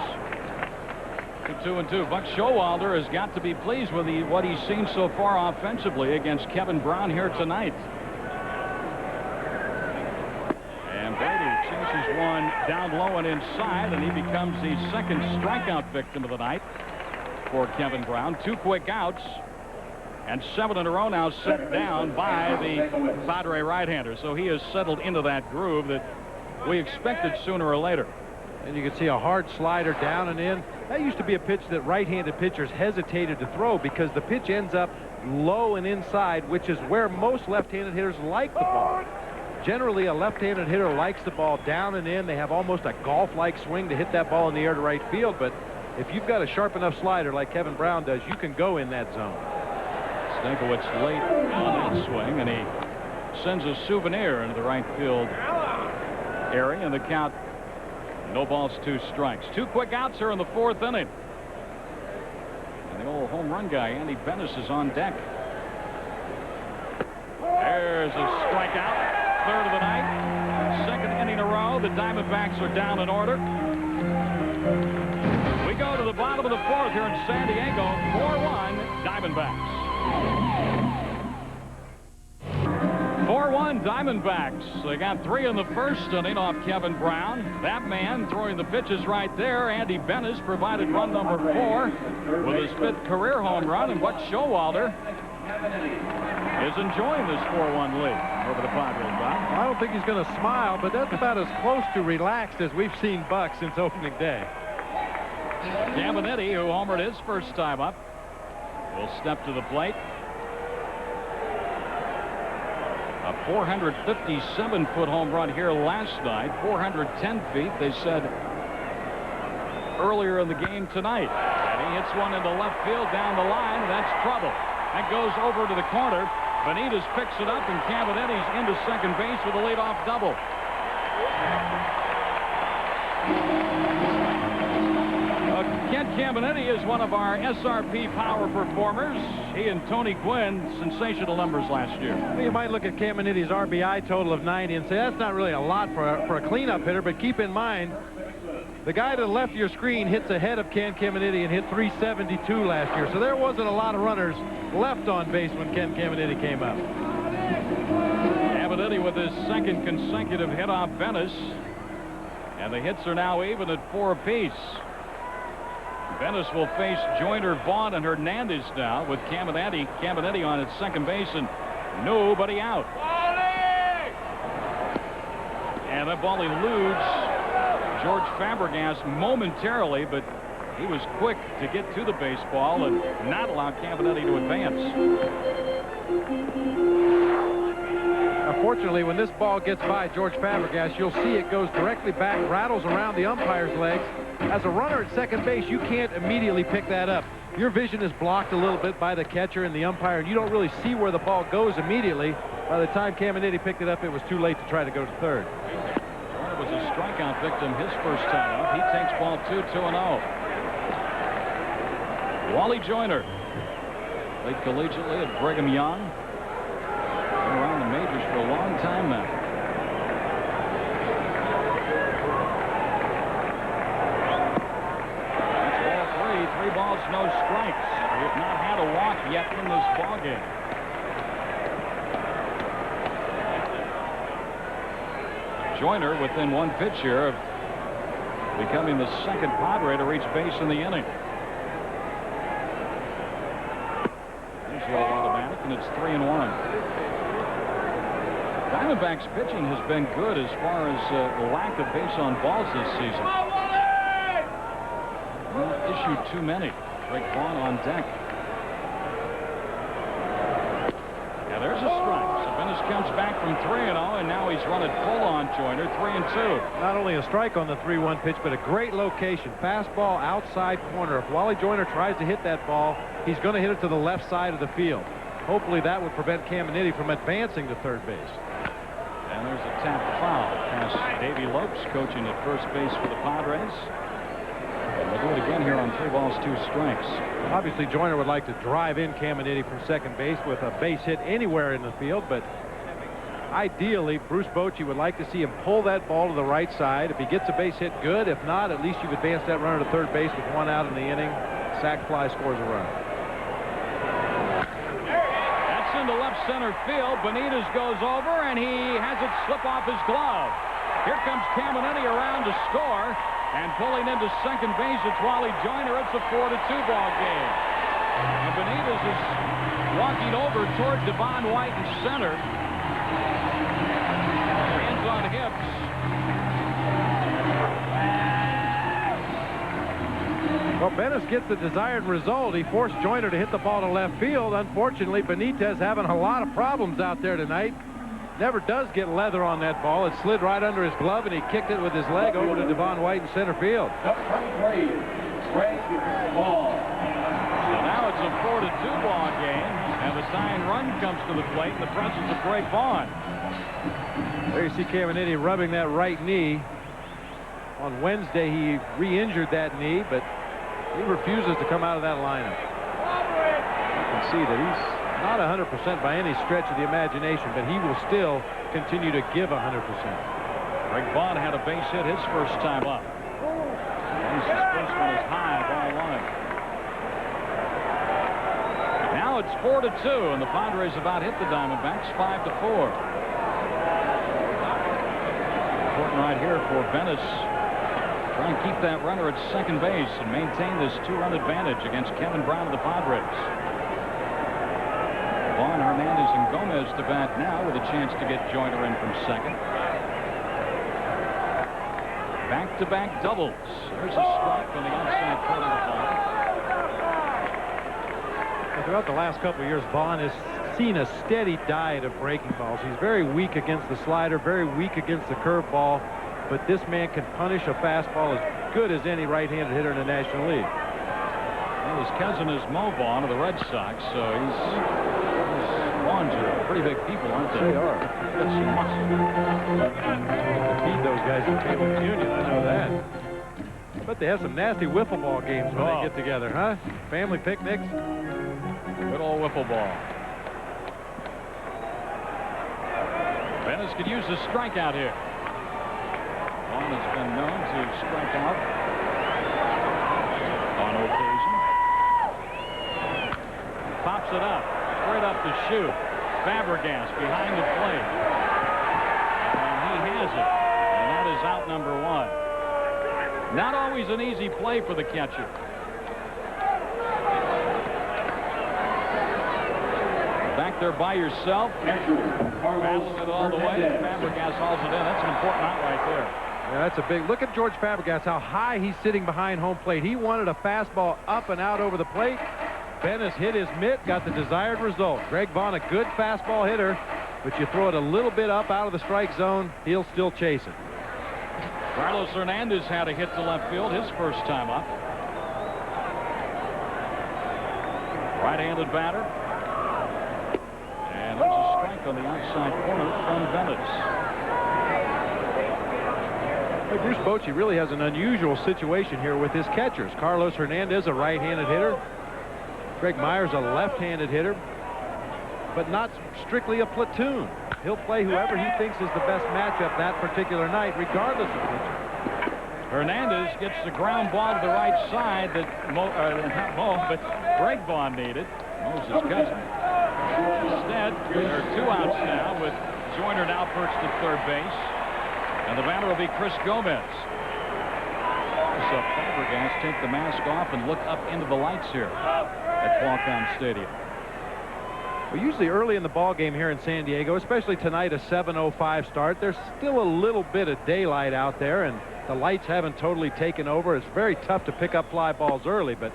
to 2-2. Buck Showalter has got to be pleased with what he's seen so far offensively against Kevin Brown here tonight. And Brady chases one down low and inside, and he becomes the second strikeout victim of the night for Kevin Brown. 2 quick outs, and 7 in a row now set down by the Padre right-hander. So he has settled into that groove that we expected sooner or later. And you can see a hard slider down and in. That used to be a pitch that right-handed pitchers hesitated to throw because the pitch ends up low and inside, which is where most left-handed hitters like the ball. Generally, a left-handed hitter likes the ball down and in. They have almost a golf-like swing to hit that ball in the air to right field. But if you've got a sharp enough slider like Kevin Brown does, you can go in that zone. Stankiewicz late on that swing, and he sends a souvenir into the right field area, and the count, no balls, 2 strikes. 2 quick outs here in the fourth inning. And the old home run guy, Andy Bennis, is on deck. There's a strikeout. Third of the night. Second inning in a row. The Diamondbacks are down in order. We go to the bottom of the fourth here in San Diego. 4-1 Diamondbacks. 4-1 Diamondbacks. They got 3 in the first inning off Kevin Brown. That man throwing the pitches right there. Andy Bennis provided run number 4 with his 5th career home run. And Buck Showalter is enjoying this 4-1 lead over the Padres. I don't think he's going to smile, but that's about as close to relaxed as we've seen Buck since opening day. Gaminetti, who homered his first time up, will step to the plate. A 457-foot home run here last night. 410 feet, they said, earlier in the game tonight. And he hits one into left field down the line. That's trouble. That goes over to the corner. Benitez picks it up, and Caminetti's into second base with a leadoff double. Kent Caminetti is one of our SRP power performers. He and Tony Gwynn, sensational numbers last year. Well, you might look at Caminetti's RBI total of 90 and say that's not really a lot for a cleanup hitter, but keep in mind, the guy to the left of your screen hits ahead of Ken Caminetti and hit 372 last year. So there wasn't a lot of runners left on base when Ken Caminetti came up. Caminetti with his second consecutive hit off Bennis. And the hits are now even at 4 apiece. Bennis will face Joyner, Vaughn, and Hernandez now with Caminetti on at second base and nobody out. And that ball eludes George Fabregas momentarily, but he was quick to get to the baseball and not allow Caminetti to advance. Unfortunately, when this ball gets by George Fabregas, you'll see it goes directly back, rattles around the umpire's legs. As a runner at second base, you can't immediately pick that up. Your vision is blocked a little bit by the catcher and the umpire, and you don't really see where the ball goes immediately. By the time Caminiti picked it up, it was too late to try to go to third. Joyner was a strikeout victim his first time up. He takes ball 2, 2-0. Wally Joyner played collegiately at Brigham Young. Been around the majors for a long time now. That's ball 3. 3 balls, no strikes. We have not had a walk yet in this ball game. Joyner within 1 pitch here of becoming the second Padre to reach base in the inning. There's the automatic, and it's 3-1. Diamondbacks pitching has been good as far as the lack of base on balls this season. Not issued too many. Greg Vaughn on deck. Now there's a strike. Venus comes back from 3-0, and now he's run it full on Joyner, 3-2. Not only a strike on the 3-1 pitch, but a great location. Fastball outside corner. If Wally Joyner tries to hit that ball, he's going to hit it to the left side of the field. Hopefully that would prevent Caminiti from advancing to third base. And there's a tap foul past Davey Lopes, coaching at first base for the Padres. And we'll do it again here on 3 balls, 2 strikes. Obviously, Joyner would like to drive in Caminiti from second base with a base hit anywhere in the field, but ideally, Bruce Bochy would like to see him pull that ball to the right side. If he gets a base hit, good. If not, at least you've advanced that runner to third base with 1 out in the inning. Sac fly scores a run. That's into left center field. Benitez goes over, and he has it slip off his glove. Here comes Caminiti around to score. And pulling into second base, it's Wally Joyner. It's a 4-2 ball game. And Benitez is walking over toward Devon White in center. Hands on hips. Well, Bennis gets the desired result. He forced Joyner to hit the ball to left field. Unfortunately, Benitez having a lot of problems out there tonight. Never does get leather on that ball. It slid right under his glove, and he kicked it with his leg over to Devon White in center field. So now it's a 4-2 ball game, and the tying run comes to the plate in the presence of Greg Vaughn. There you see Caminiti rubbing that right knee. On Wednesday, he re-injured that knee, but he refuses to come out of that lineup. You can see that he's not 100% by any stretch of the imagination, but he will still continue to give 100%. Greg Vaughn had a base hit his first time up. His first one is high, ball 1. Now it's 4-2, and the Padres about hit the Diamondbacks 5-4. Important right here for Bennis. Try and keep that runner at second base and maintain this 2-run advantage against Kevin Brown of the Padres. Vaughn, Hernandez, and Gomez to bat now with a chance to get Joyner in from second. Back-to-back doubles. There's a strike on the outside corner of the ball. Throughout the last couple of years, Vaughn has seen a steady diet of breaking balls. He's very weak against the slider, very weak against the curveball, but this man can punish a fastball as good as any right-handed hitter in the National League. Well, his cousin is Mo Vaughn of the Red Sox, so his Vaughns are pretty big people, aren't they? They are. Feed those guys in the family reunion, I know that. But they have some nasty wiffle ball games when they get together, huh? Family picnics. Good old wiffle ball. Bennis could use a strikeout here. Vaughn has been known to strike out on occasion. Pops it up, straight up to shoot. Fabregas behind the plate. And he has it. And that is out number 1. Not always an easy play for the catcher. Back there by yourself. Battling it all the way. And Fabregas hauls it in. That's an important out right there. Yeah, that's a big look at George Fabregas, how high he's sitting behind home plate. He wanted a fastball up and out over the plate. Bennis hit his mitt, got the desired result. Greg Vaughn, a good fastball hitter. but you throw it a little bit up out of the strike zone, he'll still chase it. Carlos Hernandez had a hit to left field his first time up. Right-handed batter. And there's a strike on the outside corner from Bennett. Hey, Bruce Bochy really has an unusual situation here with his catchers. Carlos Hernandez, a right-handed hitter. Greg Myers, a left-handed hitter, but not strictly a platoon. He'll play whoever he thinks is the best matchup that particular night, regardless of pitcher. Hernandez gets the ground ball to the right side that but Greg Vaughn needed. Moses cousin. Instead, there are 2 outs now with Joyner now perched at third base. And the batter will be Chris Gomez. So Fabregas take the mask off and look up into the lights here at Qualcomm Stadium. Well, usually early in the ball game here in San Diego, especially tonight, a 7:05 start, there's still a little bit of daylight out there, and the lights haven't totally taken over. It's very tough to pick up fly balls early, but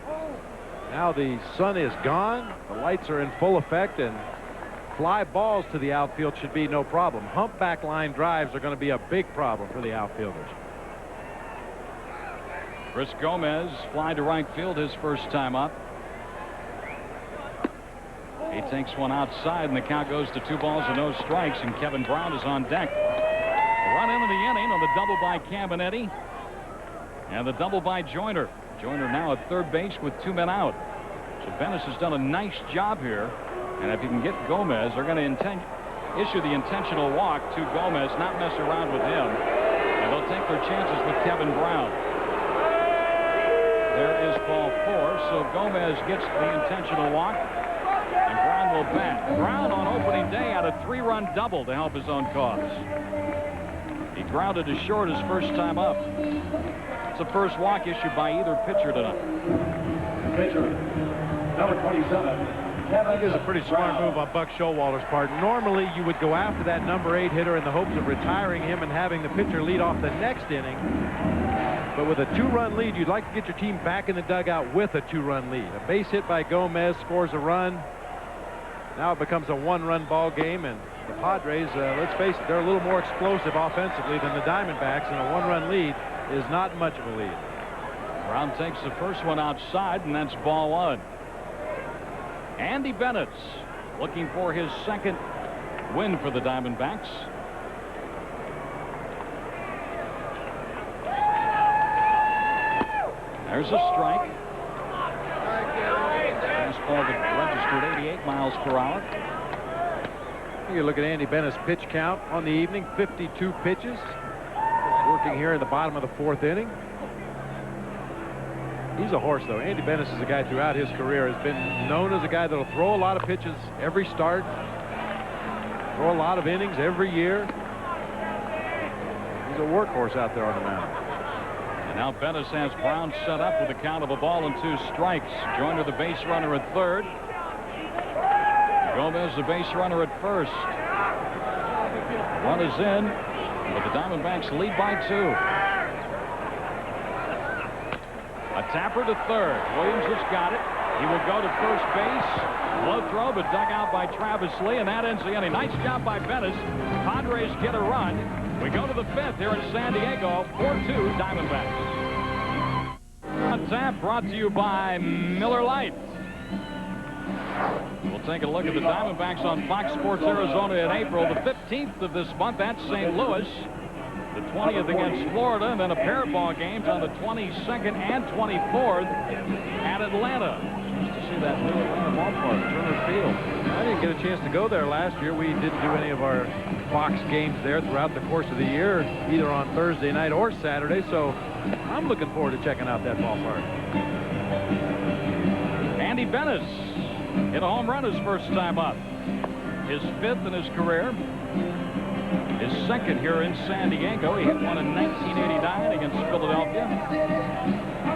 now the sun is gone, the lights are in full effect, and fly balls to the outfield should be no problem. Humpback line drives are going to be a big problem for the outfielders. Chris Gomez fly to right field his first time up. He takes one outside, and the count goes to 2 balls and no strikes, and Kevin Brown is on deck. A run into the inning on the double by Caminiti and the double by Joyner. Joyner now at third base with 2 men out. So Bennis has done a nice job here, and if you can get Gomez, they're going to issue the intentional walk to Gomez, not mess around with him, and they'll take their chances with Kevin Brown. There is ball 4, so Gomez gets the intentional walk, and Brown will bat. Brown on opening day had a 3-run double to help his own cause. He grounded to short his first time up. It's the first walk issued by either pitcher tonight. Pitcher, number 27. I think it's a pretty smart move on Buck Showalter's part. Normally, you would go after that number 8 hitter in the hopes of retiring him and having the pitcher lead off the next inning. But with a 2-run lead, you'd like to get your team back in the dugout with a 2-run lead. A base hit by Gomez scores a run. Now it becomes a 1-run ball game, and the Padres, let's face it, they're a little more explosive offensively than the Diamondbacks, and a 1-run lead is not much of a lead. Brown takes the first one outside, and that's ball 1. Andy Bennett looking for his second win for the Diamondbacks. There's a strike. Fastball that registered 88 miles per hour. You look at Andy Bennett's pitch count on the evening, 52 pitches. Working here in the bottom of the 4th inning. He's a horse, though. Andy Bennett is a guy throughout his career has been known as a guy that'll throw a lot of pitches every start, throw a lot of innings every year. He's a workhorse out there on the mound. And now Bennett has Brown set up with a count of a ball and 2 strikes. Joyner the base runner at third. Gomez the base runner at first. Run is in, but the Diamondbacks lead by 2. A tapper to third. Williams has got it. He will go to first base. Low throw, but dug out by Travis Lee, and that ends the inning. Nice job by Bennett. Padres get a run. We go to the 5th here in San Diego. 4-2 Diamondbacks. On tap, brought to you by Miller Lite. We'll take a look at the Diamondbacks on Fox Sports Arizona in April. The 15th of this month at St. Louis. The 20th against Florida, and then a pair of ball games on the 22nd and 24th at Atlanta. Just to see that new Atlanta ballpark, Turner Field. I didn't get a chance to go there last year. We didn't do any of our Fox games there throughout the course of the year, either on Thursday night or Saturday, so I'm looking forward to checking out that ballpark. Andy Bennett hit a home run his first time up. His 5th in his career. His 2nd here in San Diego. He hit one in 1989 against Philadelphia.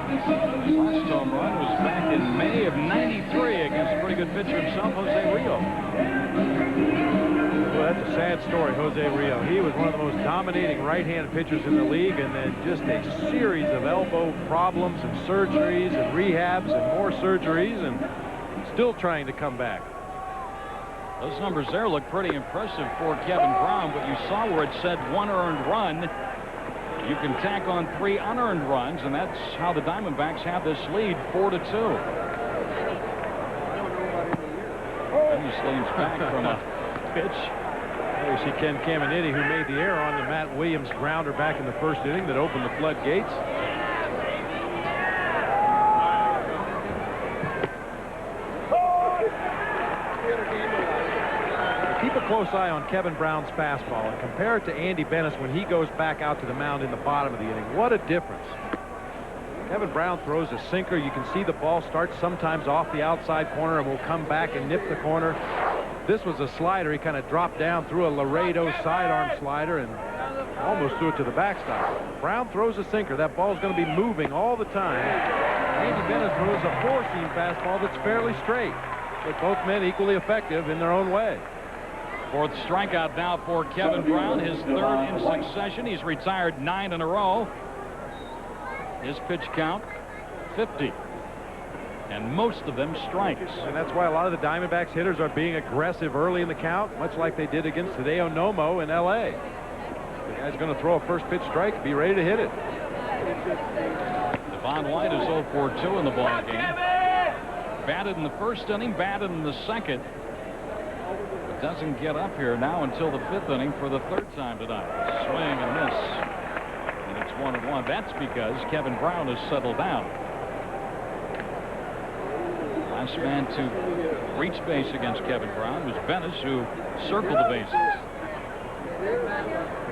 His last home run was back in May of '93 against a pretty good pitcher himself, Jose Rio. Well, that's a sad story, Jose Rio. He was one of the most dominating right-hand pitchers in the league, and then just a series of elbow problems and surgeries and rehabs and more surgeries, and still trying to come back. Those numbers there look pretty impressive for Kevin Brown, but you saw where it said 1 earned run. You can tack on 3 unearned runs, and that's how the Diamondbacks have this lead, 4-2. He leans back from a pitch. There you see Ken Caminiti, who made the error on the Matt Williams grounder back in the first inning that opened the floodgates. Keep a close eye on Kevin Brown's fastball and compare it to Andy Bennis when he goes back out to the mound in the bottom of the inning. What a difference. Kevin Brown throws a sinker. You can see the ball starts sometimes off the outside corner and will come back and nip the corner. This was a slider. He kind of dropped down through a Laredo sidearm slider and almost threw it to the backstop. Brown throws a sinker. That ball's going to be moving all the time. Andy Bennis throws a 4-seam fastball that's fairly straight. But both men equally effective in their own way. 4th strikeout now for Kevin Brown, his 3rd in succession. He's retired 9 in a row. His pitch count, 50. And most of them strikes. And that's why a lot of the Diamondbacks hitters are being aggressive early in the count, much like they did against Hideo Nomo in L.A. The guy's going to throw a first pitch strike, be ready to hit it. Devon White is 0 for 2 in the ball game. Batted in the first inning, batted in the second. Doesn't get up here now until the 5th inning for the 3rd time tonight. Swing and miss. And it's 1-1. That's because Kevin Brown has settled down. Last man to reach base against Kevin Brown was Bennis, who circled the bases.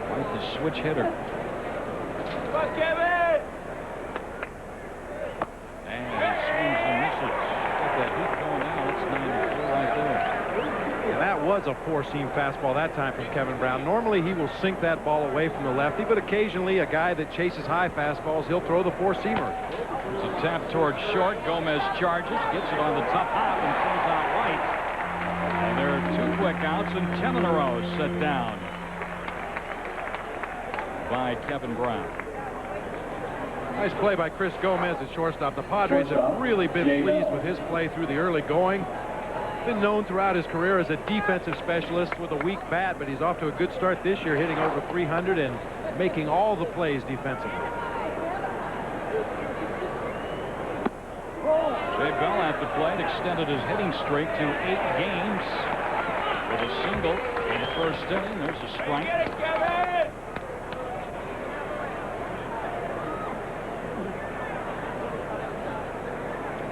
Quite the switch hitter. Come on, Kevin! And swings and misses. Got that heat going now. It's 9-4 right there. And that was a 4-seam fastball that time from Kevin Brown. Normally he will sink that ball away from the lefty, but occasionally a guy that chases high fastballs, he'll throw the 4-seamer. There's a tap towards short. Gomez charges, gets it on the tough hop and throws out right. And there are 2 quick outs and 10 in a row set down by Kevin Brown. Nice play by Chris Gomez at shortstop. The Padres have really been pleased with his play through the early going. Been known throughout his career as a defensive specialist with a weak bat, but he's off to a good start this year, hitting over 300 and making all the plays defensively. Jay Bell at the plate extended his hitting streak to 8 games with a single in the first inning. There's a strike.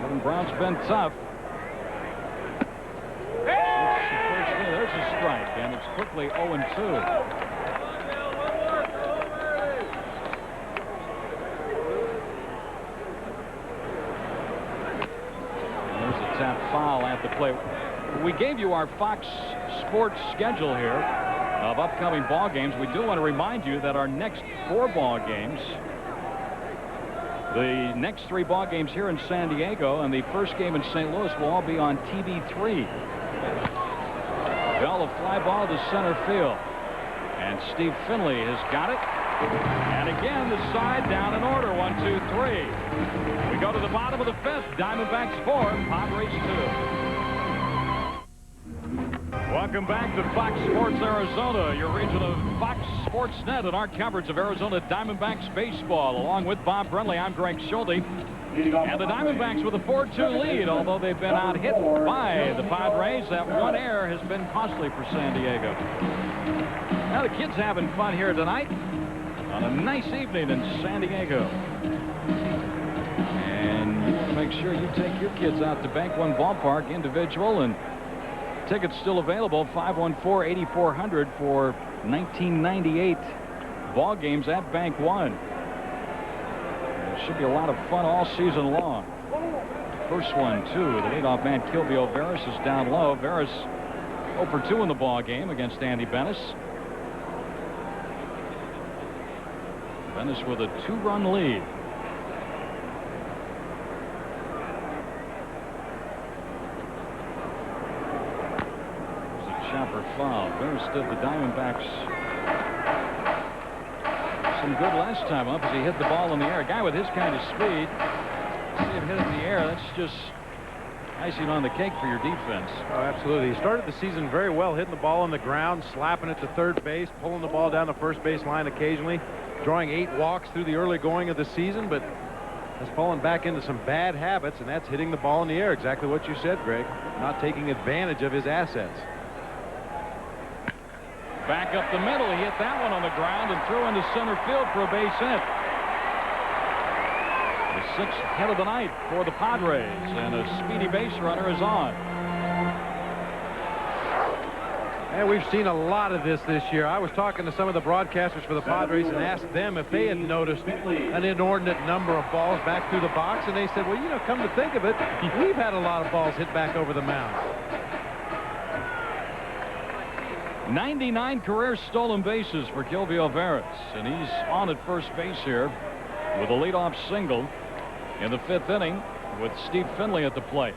Kevin Brown's been tough. There's a strike, and it's quickly 0-2. There's a tap foul at the plate. We gave you our Fox Sports schedule here of upcoming ball games. We do want to remind you that our next 4 ball games, the next 3 ball games here in San Diego and the first game in St. Louis will all be on TV3. Bell, a fly ball to center field. And Steve Finley has got it. And again, the side down in order. 1, 2, 3. We go to the bottom of the 5th. Diamondbacks 4, Padres 2. Welcome back to Fox Sports Arizona, your region of Fox Sports Net, and our coverage of Arizona Diamondbacks baseball. Along with Bob Brenly, I'm Greg Schulte. And the Diamondbacks with a 4-2 lead, although they've been out-hit by the Padres. That one error has been costly for San Diego. Now the kids having fun here tonight on a nice evening in San Diego. And you want to make sure you take your kids out to Bank One Ballpark individual, and tickets still available, 514-8400 for 1998 ball games at Bank One. Should be a lot of fun all season long. First one, too. The leadoff man, Kilvio Veras, is down low. Veras 0 for 2 in the ball game against Andy Bennis. Bennis with a 2-run lead. There's a chopper foul. Veras did the Diamondbacks some good last time up as he hit the ball in the air. A guy with his kind of speed, see him hit it in the air. That's just icing on the cake for your defense. Oh, absolutely. He started the season very well, hitting the ball on the ground, slapping it to third base, pulling the ball down the first base line occasionally, drawing 8 walks through the early going of the season, but has fallen back into some bad habits, and that's hitting the ball in the air. Exactly what you said, Greg. Not taking advantage of his assets. Back up the middle. He hit that one on the ground and threw into center field for a base hit. The 6th hit of the night for the Padres, and a speedy base runner is on. And we've seen a lot of this year. I was talking to some of the broadcasters for the Padres and asked them if they had noticed an inordinate number of balls back through the box, and they said, well, you know, come to think of it, we've had a lot of balls hit back over the mound. 99 career stolen bases for Gilby Alvarez, and he's on at first base here with a leadoff single in the 5th inning with Steve Finley at the plate.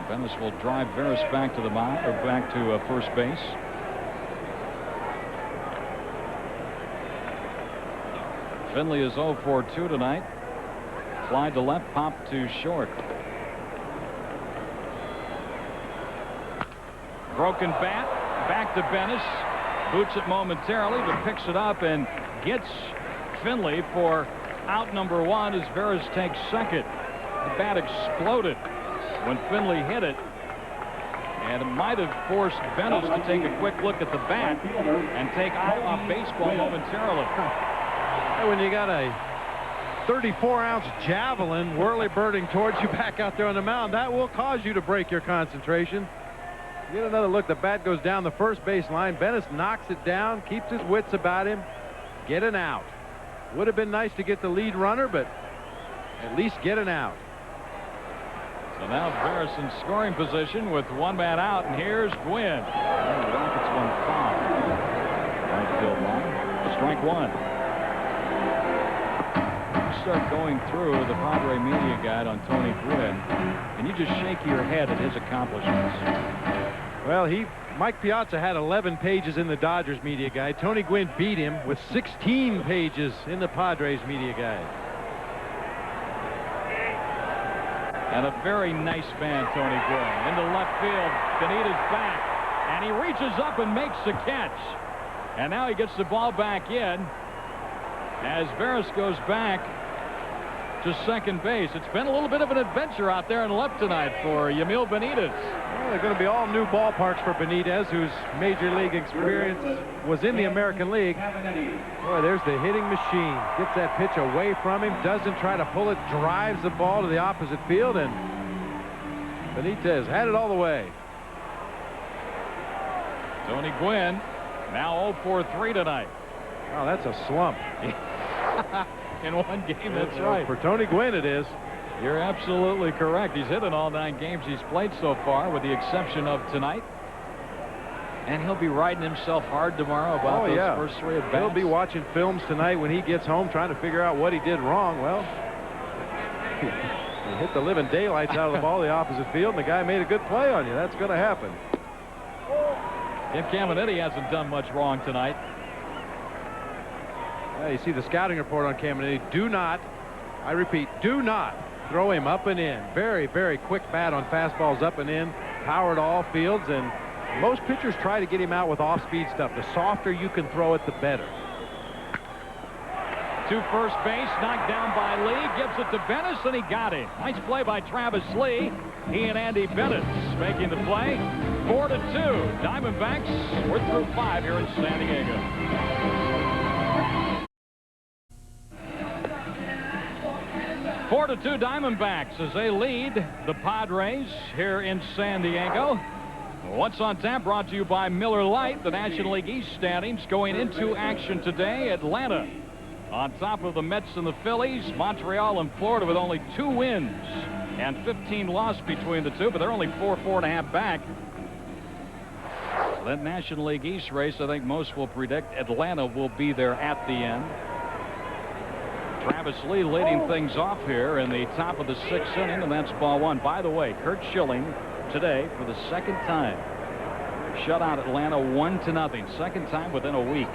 Venice will drive Veras back to the mound, or back to first base. Finley is 0 for 2 tonight. Fly to left, pop to short. Broken bat, back to Venice. Boots it momentarily, but picks it up and gets Finley for out number 1 as Veras takes second. The bat exploded when Finley hit it, and it might have forced Venice to take a quick look at the bat and take eye off baseball momentarily. Hey, when you got a 34-ounce javelin whirly-birding towards you back out there on the mound, that will cause you to break your concentration. Get another look. The bat goes down the first base line. Venice knocks it down, keeps his wits about him. Get an out. Would have been nice to get the lead runner, but at least get an out. So now Veras in scoring position with 1 man out, and here's Gwynn. The Rockets won foul. Right field line. Strike 1. You start going through the Padre media guide on Tony Gwynn, and you just shake your head at his accomplishments. Well, Mike Piazza had 11 pages in the Dodgers media guide. Tony Gwynn beat him with 16 pages in the Padres media guide. And a very nice man, Tony Gwynn. Into left field, Benitez back, and he reaches up and makes the catch. And now he gets the ball back in as Veras goes back to second base. It's been a little bit of an adventure out there in left tonight for Yamil Benitez. Well, they're going to be all new ballparks for Benitez, whose major league experience was in the American League. Boy, there's the hitting machine. Gets that pitch away from him, doesn't try to pull it, drives the ball to the opposite field, and Benitez had it all the way. Tony Gwynn now 0 for 3 tonight. Oh, that's a slump. In one game, that's right. For Tony Gwynn, it is. You're absolutely correct. He's hit in all 9 games he's played so far, with the exception of tonight. And he'll be riding himself hard tomorrow about those first 3 at-bats. He'll be watching films tonight when he gets home, trying to figure out what he did wrong. Well, he hit the living daylights out of the ball the opposite field, and the guy made a good play on you. That's going to happen. Ken Caminiti hasn't done much wrong tonight. Yeah, you see the scouting report on Caminiti. Do not, I repeat, do not throw him up and in. Very, very quick bat on fastballs up and in. Power to all fields, and most pitchers try to get him out with off-speed stuff. The softer you can throw it, the better. To first base, knocked down by Lee, gives it to Venice, and he got him. Nice play by Travis Lee. He and Andy Venice making the play. 4-2. Diamondbacks, we're through 5 here in San Diego. 4-2 Diamondbacks as they lead the Padres here in San Diego. What's on tap brought to you by Miller Lite. The National League East standings going into action today. Atlanta on top of the Mets and the Phillies. Montreal and Florida with only 2 wins and 15 losses between the two, but they're only 4.5 back. That National League East race, I think most will predict Atlanta will be there at the end. Travis Lee leading things off here in the top of the 6th inning, and that's ball 1. By the way, Kurt Schilling today for the 2nd time shut out Atlanta 1-0. 2nd time within a week.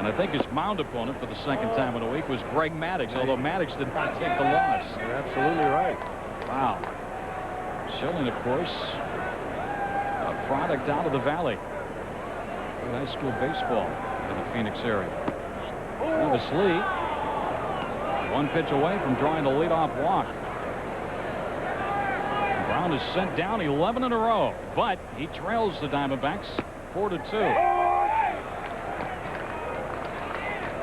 And I think his mound opponent for the 2nd time in a week was Greg Maddux, although Maddux did not take the loss. You're absolutely right. Wow. Schilling, of course, a product out of the Valley. High school baseball in the Phoenix area. Travis Lee, one pitch away from drawing the leadoff walk. Brown is sent down 11 in a row, but he trails the Diamondbacks 4-2.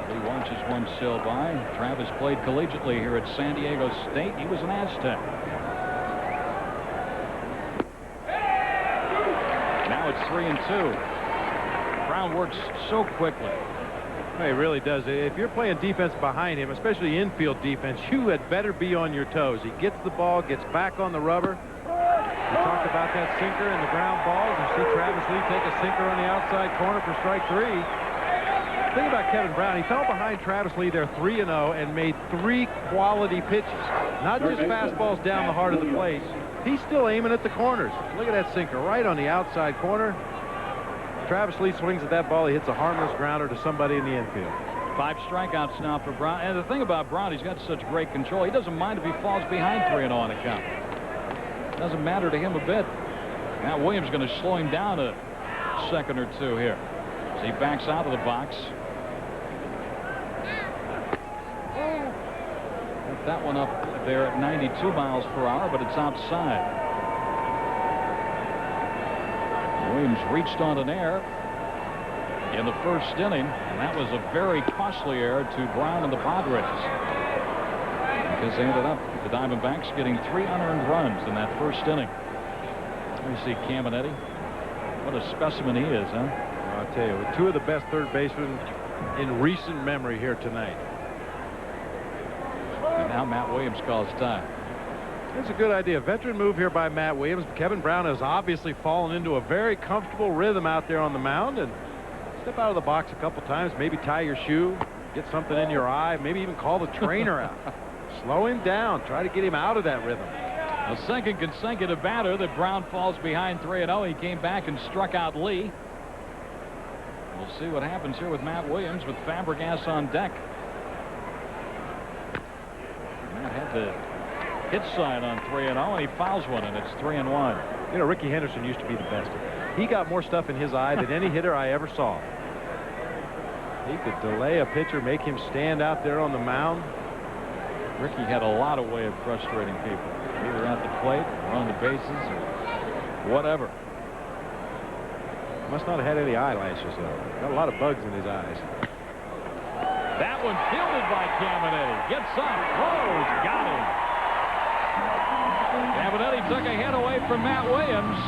Lee watches one sail by. Travis played collegiately here at San Diego State. He was an Aztec. Now it's 3-2. Brown works so quickly. He really does. If you're playing defense behind him, especially infield defense, you had better be on your toes. He gets the ball, gets back on the rubber. We talked about that sinker and the ground balls. You see Travis Lee take a sinker on the outside corner for strike 3. The thing about Kevin Brown, he fell behind Travis Lee there 3-0 and made 3 quality pitches. Not just fastballs down the heart of the plate. He's still aiming at the corners. Look at that sinker right on the outside corner. Travis Lee swings at that ball. He hits a harmless grounder to somebody in the infield. 5 strikeouts now for Brown. And the thing about Brown, he's got such great control. He doesn't mind if he falls behind 3-0 on the count. Doesn't matter to him a bit. Now Williams going to slow him down a second or two here as he backs out of the box. Got that one up there at 92 miles per hour, but it's outside. Williams reached on an error in the first inning, and that was a very costly error to Brown and the Padres, because they ended up, the Diamondbacks, getting 3 unearned runs in that first inning. Let me see Caminetti. What a specimen he is, huh? I'll tell you, 2 of the best third basemen in recent memory here tonight. And now Matt Williams calls time. It's a good idea. Veteran move here by Matt Williams. Kevin Brown has obviously fallen into a very comfortable rhythm out there on the mound, and step out of the box a couple times, maybe tie your shoe, get something in your eye, maybe even call the trainer out. Slow him down. Try to get him out of that rhythm. A second consecutive batter that Brown falls behind 3-0. He came back and struck out Lee. We'll see what happens here with Matt Williams with Fabregas on deck. Matt had the hit side on 3-0, and he fouls one, and it's 3-1. You know, Ricky Henderson used to be the best. He got more stuff in his eye than any hitter I ever saw. He could delay a pitcher, make him stand out there on the mound. Ricky had a lot of way of frustrating people, either at the plate or on the bases or whatever. Must not have had any eyelashes, though. Got a lot of bugs in his eyes. That one fielded by Caminetti. Gets up, throws, got him. Caminetti took a hit away from Matt Williams.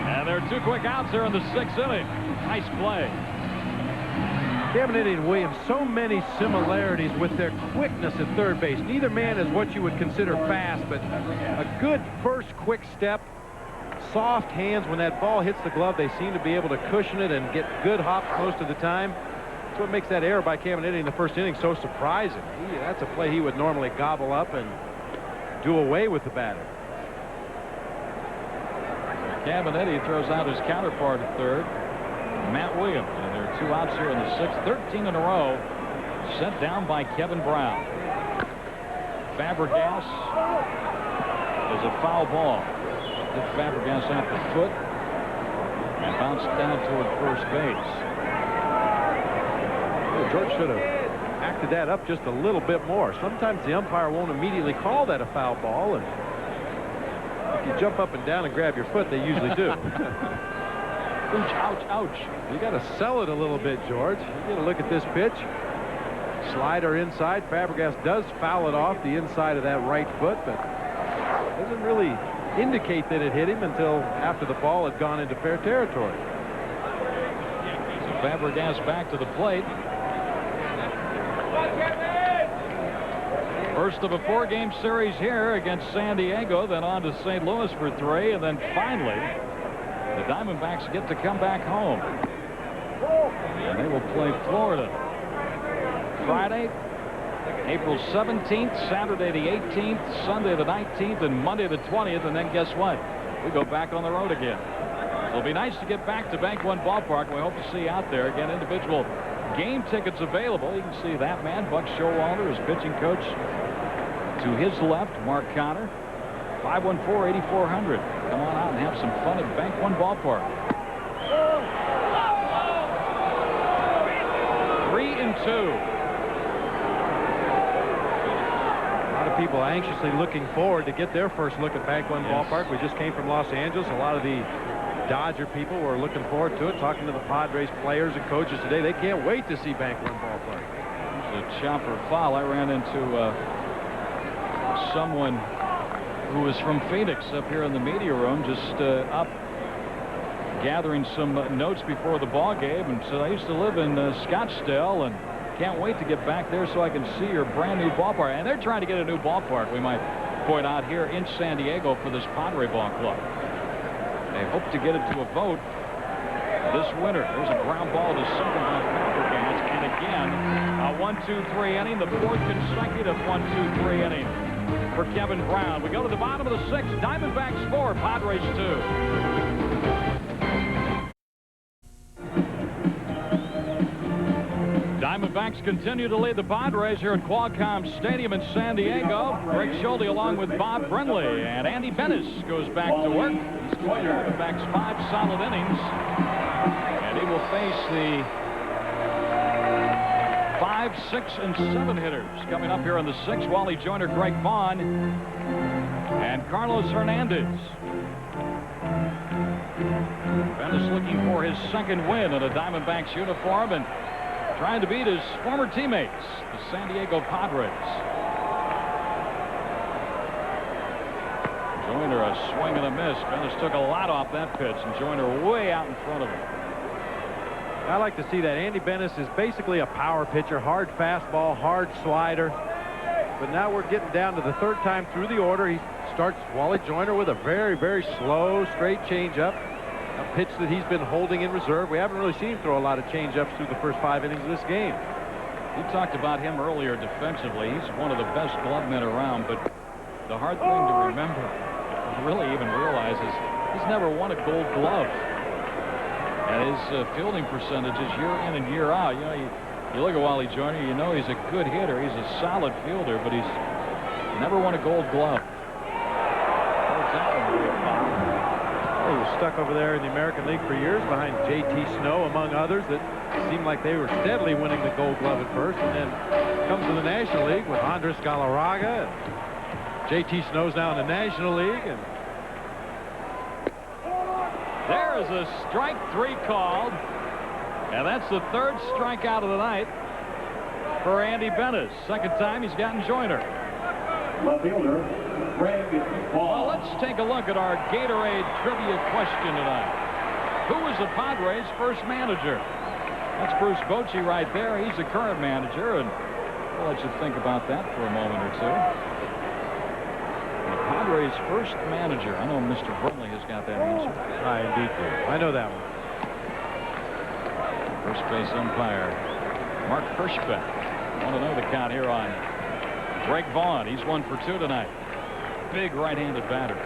And there are 2 quick outs there in the 6th inning. Nice play. Caminetti and Williams, so many similarities with their quickness at third base. Neither man is what you would consider fast, but a good first quick step, soft hands. When that ball hits the glove, they seem to be able to cushion it and get good hops most of the time. That's what makes that error by Caminetti in the first inning so surprising. That's a play he would normally gobble up and do away with the batter. Caminetti throws out his counterpart at third, Matt Williams. And there are 2 outs here in the 6th. 13 in a row sent down by Kevin Brown. Fabregas is a foul ball. Hit Fabregas off the foot and bounced down toward first base. Well, George should have acted that up just a little bit more. Sometimes the umpire won't immediately call that a foul ball, and if you jump up and down and grab your foot, they usually do. Ouch, ouch, ouch. You got to sell it a little bit, George. You got to look at this pitch. Slider inside. Fabregas does foul it off the inside of that right foot, but doesn't really indicate that it hit him until after the ball had gone into fair territory. So Fabregas back to the plate. First of a 4-game series here against San Diego, then on to St. Louis for 3, and then finally the Diamondbacks get to come back home. And they will play Florida Friday, April 17th, Saturday the 18th, Sunday the 19th, and Monday the 20th. And then guess what? We go back on the road again. It'll be nice to get back to Bank One Ballpark. We hope to see you out there. Again, individual game tickets available. You can see that man, Buck Showalter, his pitching coach. To his left, Mark Connor. 514-8400. Come on out and have some fun at Bank One Ballpark. 3-2. People anxiously looking forward to get their first look at Bank One Ballpark. We just came from Los Angeles. A lot of the Dodger people were looking forward to it, talking to the Padres players and coaches today. They can't wait to see Bank One Ballpark. It's a chopper foul. I ran into someone who was from Phoenix up here in the media room, just up gathering some notes before the ball game, and so I used to live in Scottsdale, and can't wait to get back there so I can see your brand new ballpark. And they're trying to get a new ballpark, we might point out, here in San Diego for this Padre ball club. They hope to get it to a vote this winter. There's a ground ball to second by Fabregas. And again, a 1-2-3 inning, the fourth consecutive 1-2-3 inning for Kevin Brown. We go to the bottom of the sixth. Diamondbacks 4, Padres 2. Diamondbacks continue to lead the Padres here at Qualcomm Stadium in San Diego. Greg Schulte along with Bob Finley, and Andy Bennis goes back to work. He's going to Diamondbacks 5 solid innings, and he will face the 5, 6, and 7 hitters coming up here in the 6th. Wally Joyner, Greg Vaughn, and Carlos Hernandez. Bennis looking for his second win in a Diamondbacks uniform, and trying to beat his former teammates, the San Diego Padres. Joyner a swing and a miss. Bennis took a lot off that pitch, and Joyner way out in front of him. I like to see that. Andy Bennis is basically a power pitcher, hard fastball, hard slider. But now we're getting down to the third time through the order. He starts Wally Joyner with a very, very slow, straight changeup. A pitch that he's been holding in reserve. We haven't really seen him throw a lot of changeups through the first 5 innings of this game. You talked about him earlier defensively. He's one of the best glove men around, but the hard thing to remember, really even realize, is he's never won a Gold Glove. And his fielding percentages year in and year out. You know, you look at Wally Joyner, you know he's a good hitter. He's a solid fielder, but he's never won a Gold Glove. He was stuck over there in the American League for years behind J.T. Snow, among others, that seemed like they were steadily winning the Gold Glove at first, and then comes to the National League with Andres Galarraga. J.T. Snow's now in the National League. And there is a strike 3 called, and that's the 3rd strikeout of the night for Andy Bennis. Second time he's gotten Joyner. Left fielder, Greg Vaughn. Well, let's take a look at our Gatorade trivia question tonight. Who was the Padres' first manager? That's Bruce Bochy right there. He's the current manager, and we'll let you think about that for a moment or two. The Padres' first manager. I know Mr. Burnley has got that answer. I indeed do. I know that one. First base umpire Mark Hirschbeck. I want to know the count here on Greg Vaughn. He's 1 for 2 tonight. Big right-handed batter.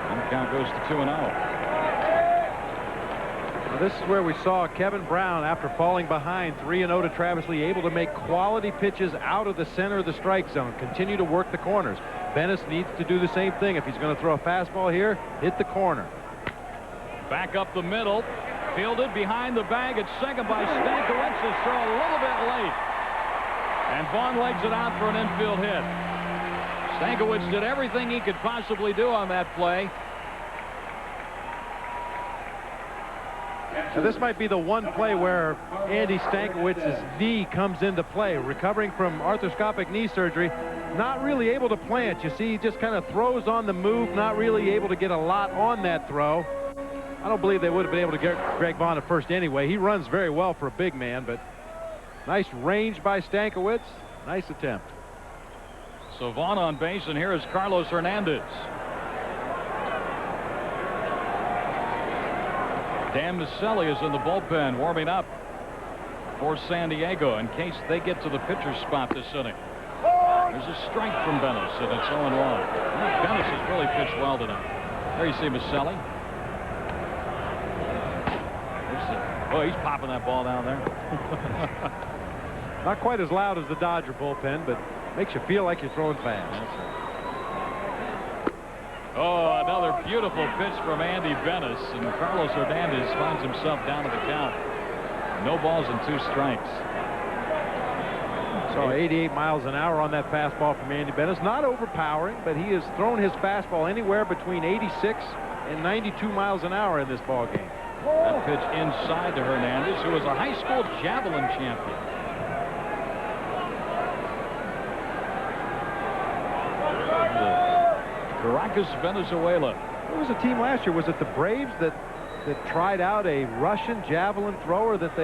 And the count goes to 2-0. Well, this is where we saw Kevin Brown, after falling behind 3-0 to Travis Lee, able to make quality pitches out of the center of the strike zone, continue to work the corners. Bennis needs to do the same thing. If he's going to throw a fastball here, hit the corner. Back up the middle. Fielded behind the bag at second by Stankiewicz. His throw a little bit late. And Vaughn legs it out for an infield hit. Stankiewicz did everything he could possibly do on that play. Now, this might be the one play where Andy Stankiewicz's knee comes into play. Recovering from arthroscopic knee surgery, not really able to plant. You see, he just kind of throws on the move, not really able to get a lot on that throw. I don't believe they would have been able to get Greg Vaughn at first anyway. He runs very well for a big man, but nice range by Stankiewicz. Nice attempt. So Vaughn on base, and here is Carlos Hernandez. Dan Miceli is in the bullpen warming up for San Diego in case they get to the pitcher's spot this inning. There's a strike from Bennis, and it's 0-1. Bennis has really pitched well tonight. There you see Miceli. Oh, he's popping that ball down there. Not quite as loud as the Dodger bullpen, but Makes you feel like you're throwing fast. That's right. Oh, another beautiful pitch from Andy Benes, and Carlos Hernandez finds himself down to the count. No balls and 2 strikes. So 88 miles an hour on that fastball from Andy Benes. Not overpowering, but he has thrown his fastball anywhere between 86 and 92 miles an hour in this ball game. That pitch inside to Hernandez, who was a high school javelin champion. Caracas, Venezuela. What was the team last year? Was it the Braves that tried out a Russian javelin thrower that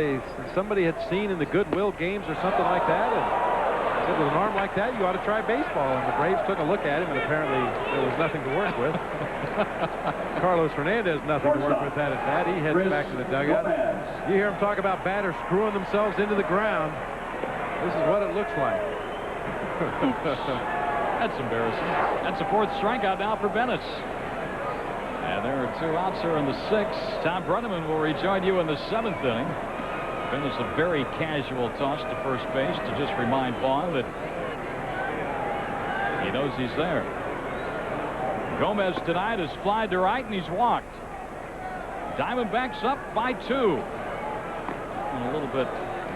somebody had seen in the Goodwill games or something like that? And said, with an arm like that, you ought to try baseball. And the Braves took a look at him, and apparently there was nothing to work with. Carlos Hernandez, nothing to work with that at bat. He heads back to the dugout. You hear him talk about batters screwing themselves into the ground. This is what it looks like. That's embarrassing. That's a 4th strikeout now for Benes. And there are 2 outs here in the 6th. Tom Brenneman will rejoin you in the 7th inning. Benes a very casual toss to first base to just remind Vaughn that he knows he's there. Gomez tonight has flied to right, and he's walked. Diamondbacks up by 2. And a little bit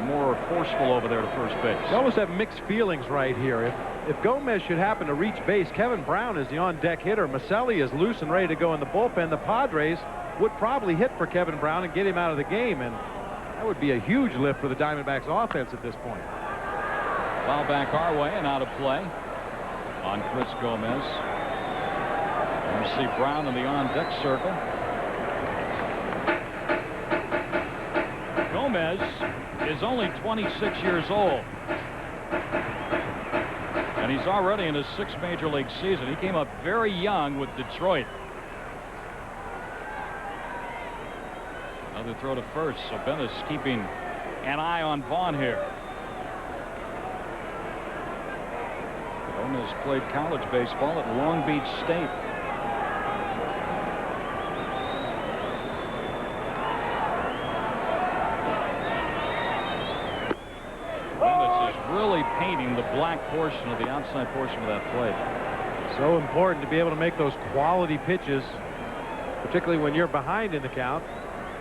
more forceful over there to first base. You almost have mixed feelings right here. If Gomez should happen to reach base, Kevin Brown is the on-deck hitter. Maselli is loose and ready to go in the bullpen. The Padres would probably hit for Kevin Brown and get him out of the game, and that would be a huge lift for the Diamondbacks offense at this point. Foul back our way and out of play on Chris Gomez. You see Brown in the on-deck circle. Gomez is only 26 years old. And he's already in his 6th major league season. He came up very young with Detroit. Another throw to first. So Benes keeping an eye on Vaughn here. Gomez played college baseball at Long Beach State. Really painting the black portion of the outside portion of that plate. So important to be able to make those quality pitches, particularly when you're behind in the count.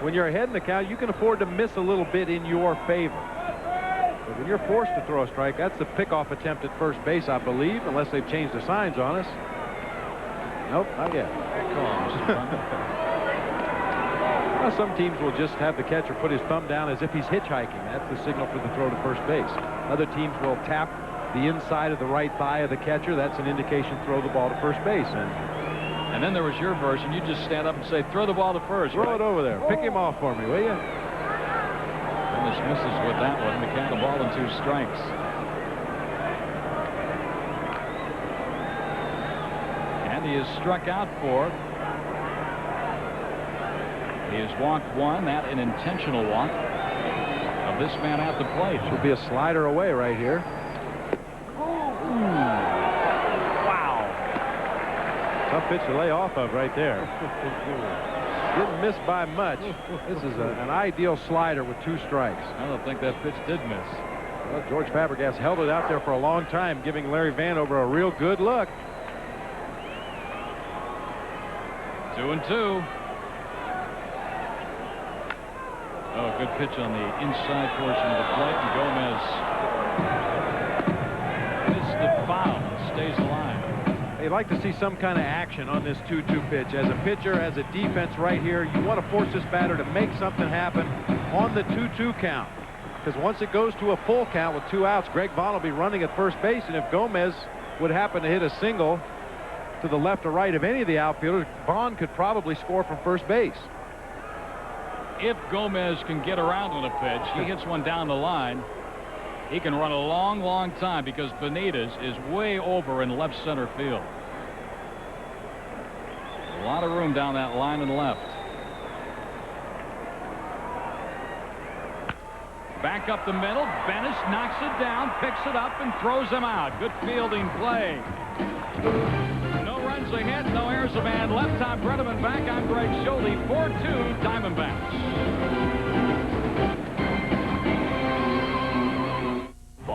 When you're ahead in the count, you can afford to miss a little bit in your favor. But when you're forced to throw a strike, that's the pickoff attempt at first base, I believe, unless they've changed the signs on us. Nope, not yet. Well, some teams will just have the catcher put his thumb down as if he's hitchhiking. That's the signal for the throw to first base. Other teams will tap the inside of the right thigh of the catcher. That's an indication throw the ball to first base. And then there was your version. You just stand up and say, throw the ball to first. Throw it over there. Pick him off for me, will you? Benes misses with that one. The count of ball and 2 strikes. And he is struck out 4. He has walked 1. That an intentional walk of this man at the plate. Should be a slider away right here. Wow. Tough pitch to lay off of right there. Didn't miss by much. This is an ideal slider with 2 strikes. I don't think that pitch did miss. Well, George Fabregas held it out there for a long time, giving Larry Vanover a real good look. 2-2. Oh, good pitch on the inside portion of the plate, and Gomez missed the foul and stays alive. They'd like to see some kind of action on this 2-2 pitch. As a pitcher, as a defense right here, you want to force this batter to make something happen on the 2-2 count. Because once it goes to a full count with 2 outs, Greg Vaughn will be running at first base, and if Gomez would happen to hit a single to the left or right of any of the outfielders, Vaughn could probably score from first base. If Gomez can get around on a pitch, he hits one down the line, he can run a long, long time because Benitez is way over in left center field. A lot of room down that line and left. Back up the middle. Benes knocks it down, picks it up, and throws him out. Good fielding play. No runs ahead, no errors. A man left. Tom Brenneman back. I'm Greg Schulte. 4-2 Diamondbacks.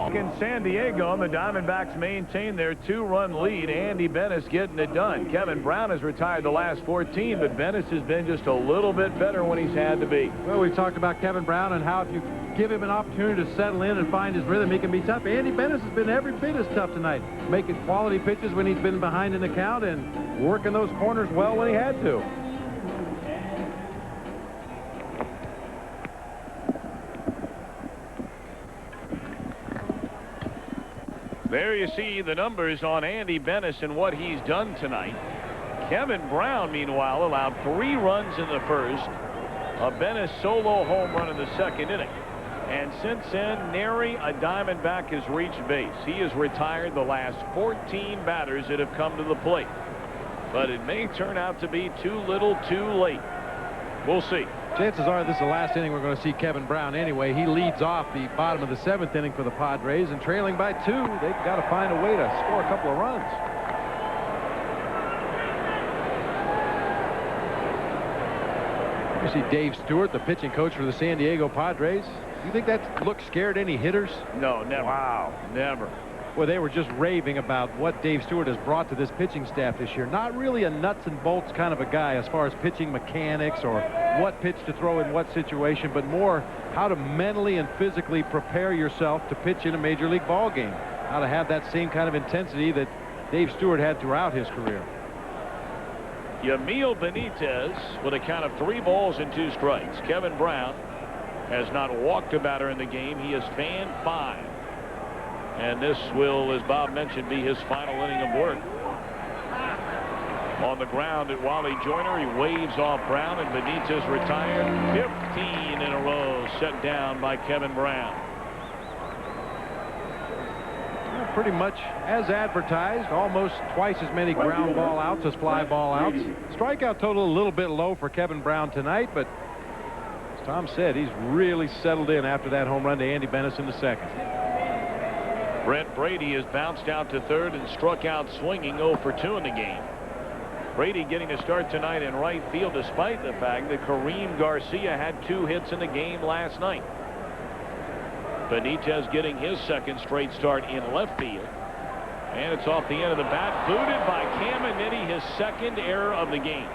In San Diego, the Diamondbacks maintain their 2-run lead. Andy Bennis getting it done. Kevin Brown has retired the last 14, but Bennis has been just a little bit better when he's had to be. Well, we've talked about Kevin Brown and how if you give him an opportunity to settle in and find his rhythm, he can be tough. Andy Bennis has been every bit as tough tonight, making quality pitches when he's been behind in the count and working those corners well when he had to. There you see the numbers on Andy Bennis and what he's done tonight. Kevin Brown, meanwhile, allowed 3 runs in the first, a Bennis solo home run in the second inning. And since then, nary a Diamondback has reached base. He has retired the last 14 batters that have come to the plate. But it may turn out to be too little too late. We'll see. Chances are this is the last inning we're going to see Kevin Brown anyway. He leads off the bottom of the 7th inning for the Padres, and trailing by 2, they've got to find a way to score a couple of runs. You see Dave Stewart, the pitching coach for the San Diego Padres. You think that look scared any hitters? No, never. Wow, never. Well, they were just raving about what Dave Stewart has brought to this pitching staff this year. Not really a nuts and bolts kind of a guy as far as pitching mechanics or what pitch to throw in what situation, but more how to mentally and physically prepare yourself to pitch in a major league ball game. How to have that same kind of intensity that Dave Stewart had throughout his career. Yamil Benitez with a count of 3 balls and 2 strikes. Kevin Brown has not walked a batter in the game. He has fanned 5. And this will, as Bob mentioned, be his final inning of work. On the ground at Wally Joyner, he waves off Brown, and Benitez retired. 15 in a row set down by Kevin Brown. Well, pretty much as advertised, almost twice as many ground ball outs as fly ball outs. Strikeout total a little bit low for Kevin Brown tonight, but as Tom said, he's really settled in after that home run to Andy Bennis in the 2nd. Brent Brady has bounced out to 3rd and struck out swinging 0 for 2 in the game. Brady getting to start tonight in right field despite the fact that Kareem Garcia had 2 hits in the game last night. Benitez getting his 2nd straight start in left field. And it's off the end of the bat. Booted by Caminiti, his 2nd error of the game.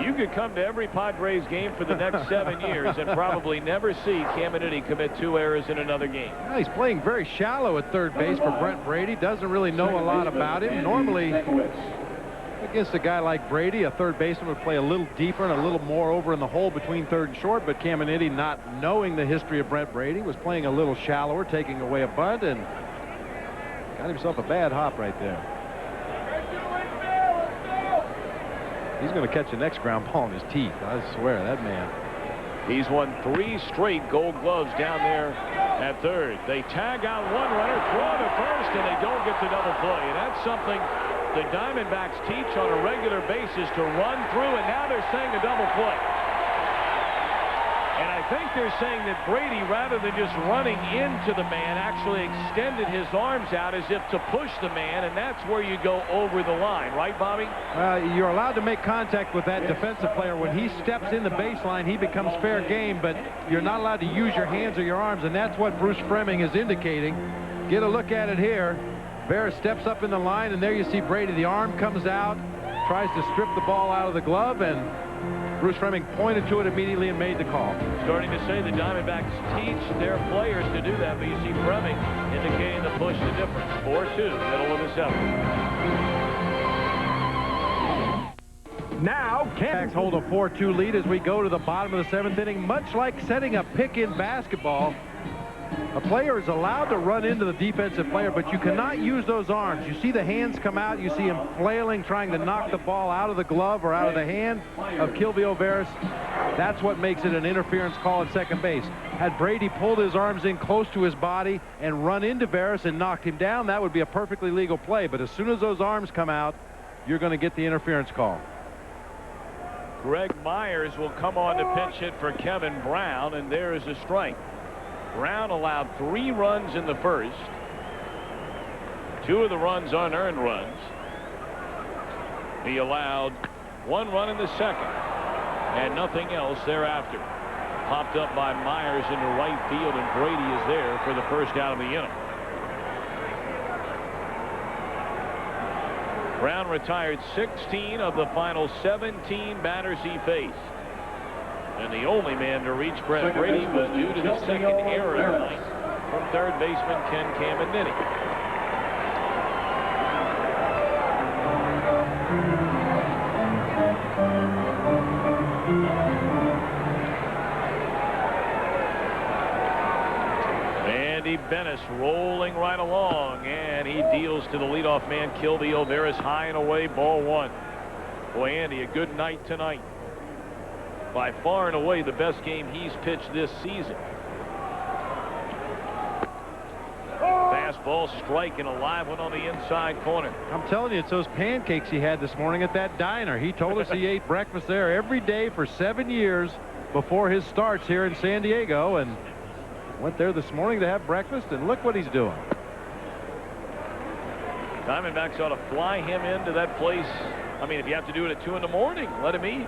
You could come to every Padres game for the next 7 years and probably never see Caminiti commit 2 errors in another game. Well, he's playing very shallow at 3rd base for Brent Brady. Doesn't really know a lot about him. Normally, against a guy like Brady, a 3rd baseman would play a little deeper and a little more over in the hole between 3rd and short. But Caminiti, not knowing the history of Brent Brady, was playing a little shallower, taking away a bunt, and got himself a bad hop right there. He's going to catch the next ground ball in his teeth. I swear, that man. He's won 3 straight Gold Gloves down there at 3rd. They tag out 1 runner, throw to 1st, and they don't get the double play. And that's something the Diamondbacks teach on a regular basis to run through, and now they're saying a double play. And I think they're saying that Brady, rather than just running into the man, actually extended his arms out as if to push the man, and that's where you go over the line. Right, Bobby? You're allowed to make contact with that defensive player. When he steps in the baseline, he becomes fair game, but you're not allowed to use your hands or your arms, and that's what Bruce Fremming is indicating. Get a look at it here. Barris steps up in the line, and there you see Brady. The arm comes out, tries to strip the ball out of the glove, and Bruce Fremming pointed to it immediately and made the call. Starting to say the Diamondbacks teach their players to do that, but you see Fremming indicating the push the difference. 4-2, middle of the 7th. Now, Diamondbacks hold a 4-2 lead as we go to the bottom of the 7th inning. Much like setting a pick in basketball, a player is allowed to run into the defensive player, but you cannot use those arms. You see the hands come out. You see him flailing, trying to knock the ball out of the glove or out of the hand of Kilvio Veras. That's what makes it an interference call at second base. Had Brady pulled his arms in close to his body and run into Veras and knocked him down, that would be a perfectly legal play. But as soon as those arms come out, you're going to get the interference call. Greg Myers will come on to pinch hit for Kevin Brown, and there is a strike. Brown allowed 3 runs in the first. 2 of the runs unearned runs. He allowed 1 run in the second. and nothing else thereafter. Popped up by Myers into right field, and Brady is there for the first out of the inning. Brown retired 16 of the final 17 batters he faced. And the only man to reach Brett Brady was due to the second error tonight from third baseman Ken Caminiti. Andy Bennis rolling right along, and he deals to the leadoff man, Kilby O'Veris, high and away, ball one. Boy, Andy, a good night tonight. By far and away the best game he's pitched this season. Fastball striking, a live one on the inside corner. I'm telling you, it's those pancakes he had this morning at that diner. He told us he ate breakfast there every day for 7 years before his starts here in San Diego, and went there this morning to have breakfast, and look what he's doing. Diamondbacks ought to fly him into that place. I mean, if you have to do it at 2 in the morning, let him eat.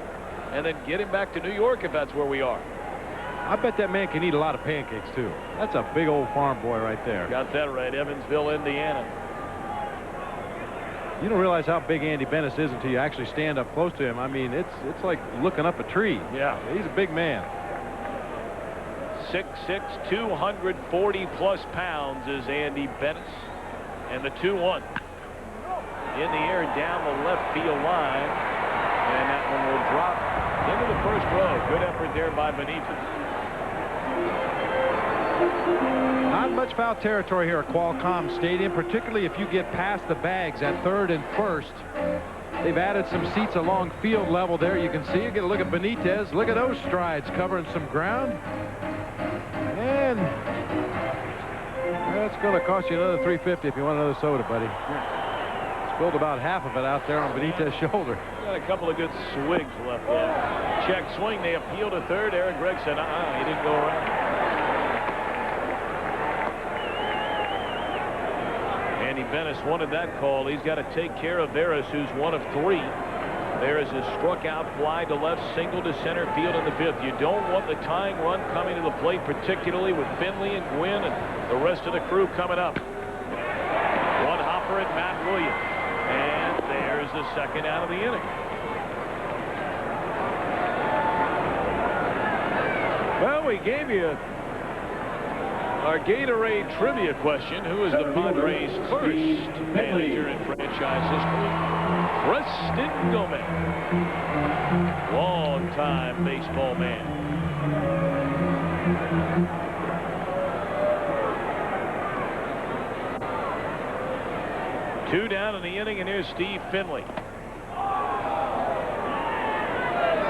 And then get him back to New York if that's where we are. I bet that man can eat a lot of pancakes, too. That's a big old farm boy right there. Got that right. Evansville, Indiana. You don't realize how big Andy Bennis is until you actually stand up close to him. I mean, it's like looking up a tree. Yeah. He's a big man. 6'6", 240-plus pounds is Andy Bennis. And the 2-1. In the air down the left field line. And that one will drop into the first row. Good effort there by Benitez. Not much foul territory here at Qualcomm Stadium, particularly if you get past the bags at third and first. They've added some seats along field level there. You can see. You get a look at Benitez. Look at those strides covering some ground. And that's going to cost you another $3.50 if you want another soda, buddy. Spilled about half of it out there on Benitez's shoulder. Got a couple of good swigs left there. Check swing. They appeal to third. Aaron Gregg said, he didn't go around. Andy Bennis wanted that call. He's got to take care of Veras, who's 1 of 3. Veras is struck out, fly to left, single to center field in the 5th. You don't want the tying run coming to the plate, particularly with Finley and Gwynn and the rest of the crew coming up. One hopper at Matt Williams. And there's the second out of the inning. Well, we gave you our Gatorade trivia question. Who is the Padres' first manager in franchise history? Preston Gomez. Long-time baseball man. Two down in the inning, and here's Steve Finley.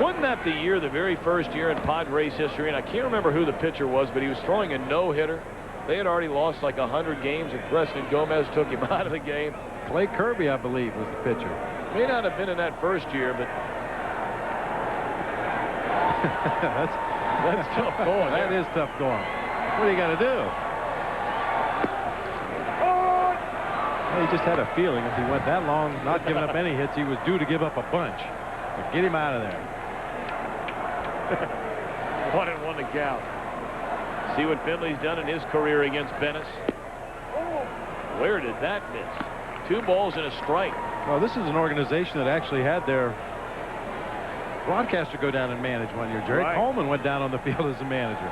Wasn't that the year, the very first year in Padres history, and I can't remember who the pitcher was, but he was throwing a no-hitter. They had already lost like 100 games, and Preston Gomez took him out of the game. Clay Kirby, I believe, was the pitcher. May not have been in that first year, but that's tough going. That is tough going. What do you got to do? He just had a feeling if he went that long not giving up any hits, he was due to give up a bunch. But get him out of there. 1-1 to count. See what Finley's done in his career against Bennis. Where did that miss? 2 balls and a strike. Well, this is an organization that actually had their broadcaster go down and manage one year. Jerry Coleman went down on the field as a manager.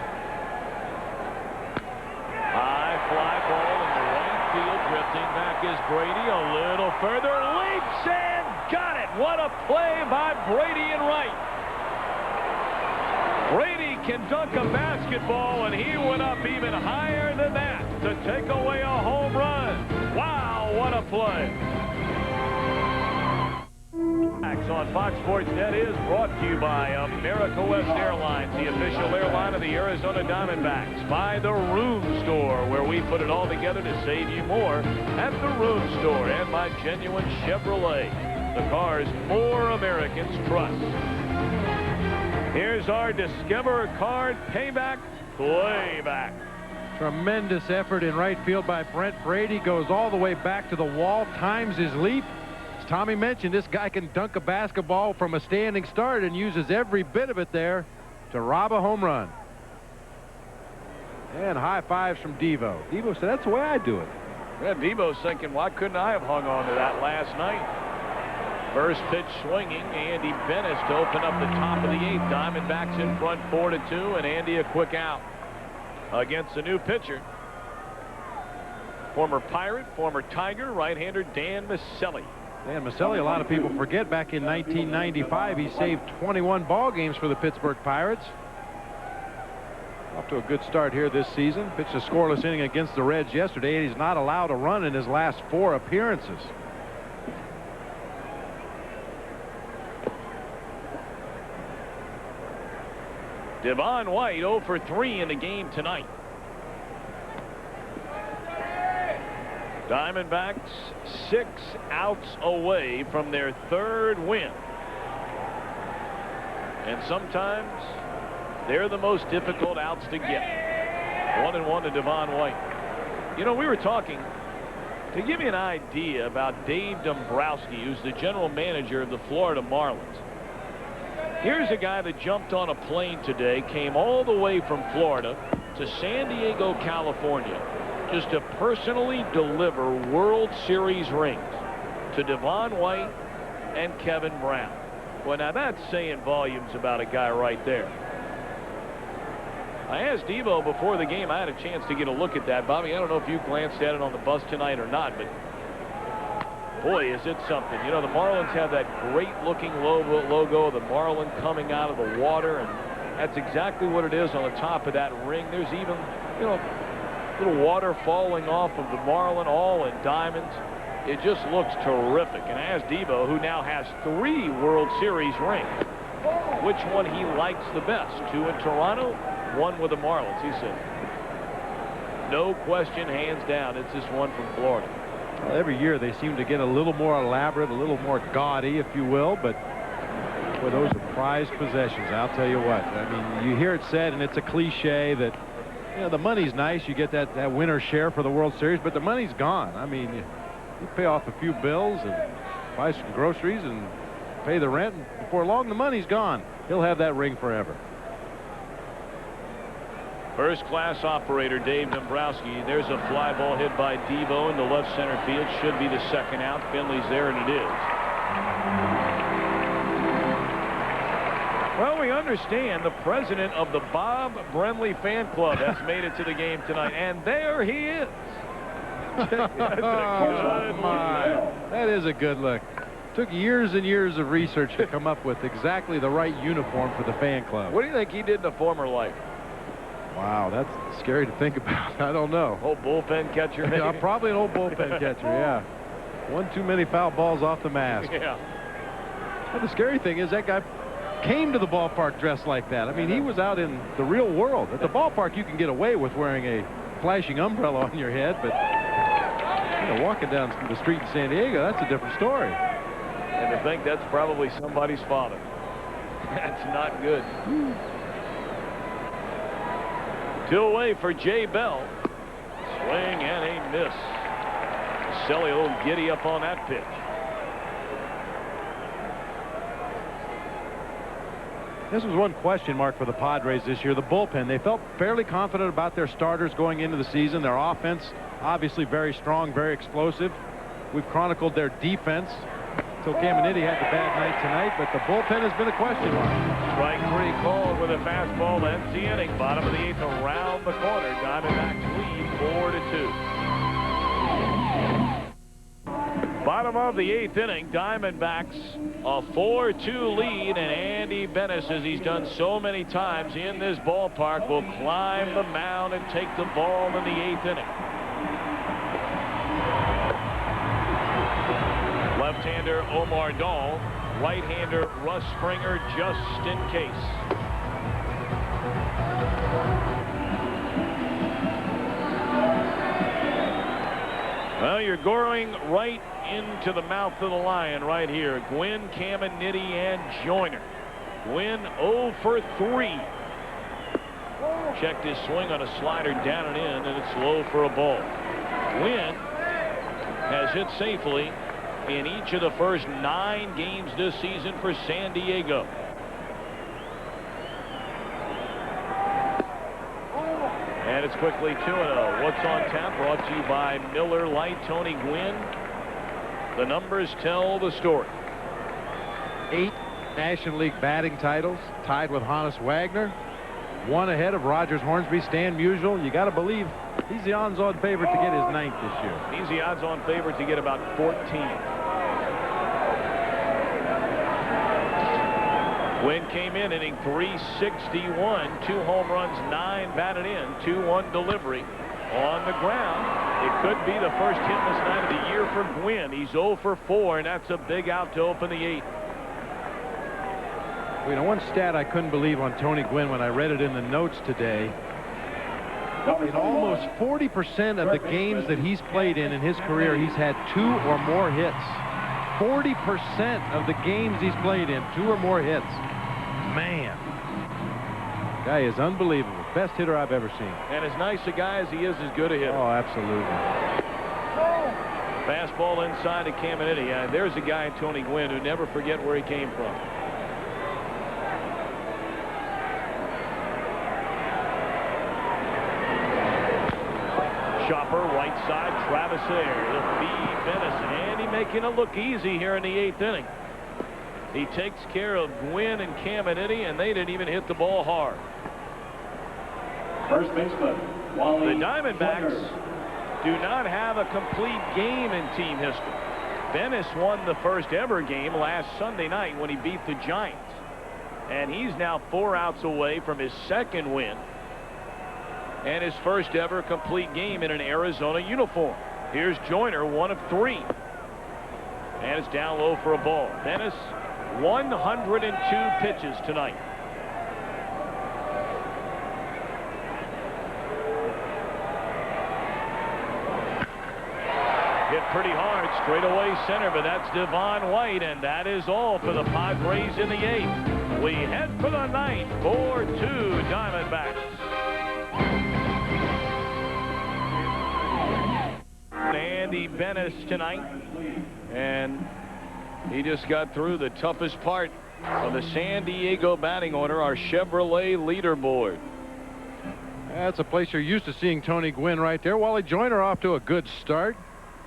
High fly ball in the right field. Drifting back is Brady. A little further. Leaps and got it. What a play by Brady in right. Brady can dunk a basketball, and he went up even higher than that to take away a home run. Wow, what a play. On Fox Sports Net is brought to you by America West Airlines, the official airline of the Arizona Diamondbacks, by the Room Store, where we put it all together to save you more at the Room Store, and by Genuine Chevrolet, the cars more Americans trust. Here's our Discover card payback playback. Tremendous effort in right field by Brent Brady. Goes all the way back to the wall, times his leap. Tommy mentioned, this guy can dunk a basketball from a standing start and uses every bit of it there to rob a home run. And high fives from Devo. Devo said, that's the way I do it. Yeah, Devo's thinking, why couldn't I have hung on to that last night? First pitch swinging, Andy Bennis to open up the top of the 8th. Diamondbacks in front 4-2, and Andy a quick out against the new pitcher. Former Pirate, former Tiger, right-hander Dan Miceli. Dan Miceli, a lot of people forget, back in 1995, he saved 21 ball games for the Pittsburgh Pirates. Off to a good start here this season. Pitched a scoreless inning against the Reds yesterday, and he's not allowed a run in his last 4 appearances. Devon White 0 for 3 in the game tonight. Diamondbacks 6 outs away from their 3rd win. And sometimes they're the most difficult outs to get. 1-1 to Devon White. You know, we were talking, to give you an idea about Dave Dombrowski, who's the general manager of the Florida Marlins. Here's a guy that jumped on a plane today, came all the way from Florida to San Diego, California, just to personally deliver World Series rings to Devon White and Kevin Brown. Well, now that's saying volumes about a guy right there. I asked Devo before the game. I had a chance to get a look at that. Bobby, I don't know if you glanced at it on the bus tonight or not, but boy, is it something. You know, the Marlins have that great-looking logo of the Marlin coming out of the water, and that's exactly what it is on the top of that ring. There's even, you know, little water falling off of the Marlin, all in diamonds. It just looks terrific. And I asked Devo, who now has 3 World Series rings, which one he likes the best. 2 in Toronto, 1 with the Marlins. He said, no question, hands down, it's this one from Florida. Well, every year they seem to get a little more elaborate, a little more gaudy, if you will, but boy, those are prized possessions. I'll tell you what. I mean, you hear it said, and it's a cliche, that, you know, the money's nice. You get that winner's share for the World Series, but the money's gone. I mean, you pay off a few bills and buy some groceries and pay the rent, and before long the money's gone. He'll have that ring forever. First-class operator Dave Dombrowski. There's a fly ball hit by Devo in the left center field. Should be the 2nd out. Finley's there, and it is. Well, we understand the president of the Bob Brenly fan club has made it to the game tonight, and there he is. That is a good look. Took years and years of research to come up with exactly the right uniform for the fan club. What do you think he did in a former life? Wow, that's scary to think about. I don't know. Old bullpen catcher, maybe? Yeah, probably an old bullpen catcher, yeah. One too many foul balls off the mask. Yeah. But the scary thing is that guy came to the ballpark dressed like that. I mean, he was out in the real world. At the ballpark, you can get away with wearing a flashing umbrella on your head, but you know, walking down the street in San Diego, that's a different story. And to think that's probably somebody's father. That's not good. 2 away for Jay Bell. Swing and a miss. Selly a little giddy up on that pitch. This was one question mark for the Padres this year. The bullpen, they felt fairly confident about their starters going into the season. Their offense, obviously very strong, very explosive. We've chronicled their defense until Caminiti had the bad night tonight, but the bullpen has been a question mark. Strike 3 called with a fastball. Ends the inning. Bottom of the 8th around the corner. Diamondbacks lead 4-2. Bottom of the 8th inning. Diamondbacks a 4-2 lead, and Andy Bennis, as he's done so many times in this ballpark, will climb the mound and take the ball in the 8th inning. Left-hander Omar Dahl, right-hander Russ Springer, just in case. Well, you're going right into the mouth of the lion right here. Gwynn, Caminiti, and Joyner. Gwynn 0 for 3. Checked his swing on a slider down and in, and it's low for a ball. Gwynn has hit safely in each of the first 9 games this season for San Diego. And it's quickly 2-0. What's on tap? Brought to you by Miller Lite. Tony Gwynn. The numbers tell the story. 8 National League batting titles, tied with Honus Wagner. 1 ahead of Rogers Hornsby, Stan Musial. You got to believe he's the odds-on favorite to get his 9th this year. He's the odds-on favorite to get about 14. Gwynn came in inning 361, 2 home runs, 9 batted in, 2-1 delivery on the ground. It could be the first hitless night of the year for Gwynn. He's 0 for 4, and that's a big out to open the 8th. You know, one stat I couldn't believe on Tony Gwynn when I read it in the notes today. In almost 40% of the games that he's played in his career, he's had 2 or more hits. 40% of the games he's played in, 2 or more hits. Man, guy is unbelievable. Best hitter I've ever seen. And as nice a guy as he is good a hitter. Oh, absolutely. Fastball inside to Caminiti. There's a guy, Tony Gwynn, who never forget where he came from. Chopper, right side, Travis there. He'll feed Venice. And he making it look easy here in the 8th inning. He takes care of Gwynn and Caminiti, and they didn't even hit the ball hard. First baseman, Wally. The Diamondbacks do not have a complete game in team history. Venice won the first ever game last Sunday night when he beat the Giants. And he's now 4 outs away from his 2nd win and his first ever complete game in an Arizona uniform. Here's Joyner, 1 of 3. And it's down low for a ball. Venice, 102 pitches tonight. Hit pretty hard, straightaway center, but that's Devon White, and that is all for the Padres in the 8th. We head for the 9th, 4-2 Diamondbacks. Andy Venice tonight, and he just got through the toughest part of the San Diego batting order, our Chevrolet leaderboard. That's a place you're used to seeing Tony Gwynn right there. Wally Joyner off to a good start,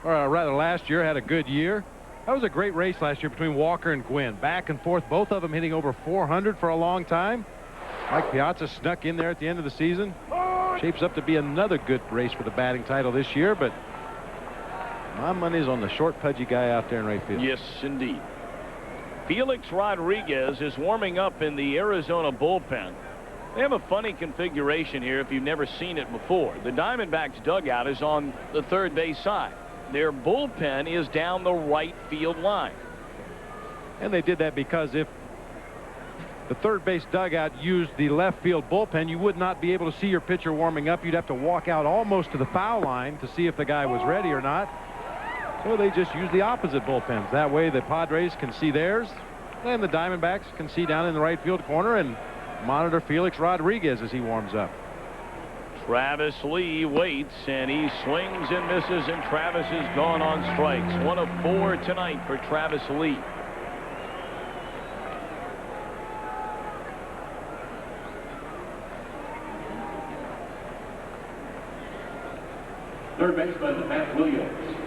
or rather last year had a good year. That was a great race last year between Walker and Gwynn. Back and forth, both of them hitting over 400 for a long time. Mike Piazza snuck in there at the end of the season. Shapes up to be another good race for the batting title this year, but my money's on the short, pudgy guy out there in right field. Yes, indeed. Felix Rodriguez is warming up in the Arizona bullpen. They have a funny configuration here if you've never seen it before. The Diamondbacks dugout is on the 3rd base side. Their bullpen is down the right field line. And they did that because if the 3rd base dugout used the left field bullpen, you would not be able to see your pitcher warming up. You'd have to walk out almost to the foul line to see if the guy was ready or not. So they just use the opposite bullpens. That way the Padres can see theirs, and the Diamondbacks can see down in the right field corner and monitor Felix Rodriguez as he warms up. Travis Lee waits, and he swings and misses, and Travis is gone on strikes. 1 of 4 tonight for Travis Lee. Third baseman, Matt Williams.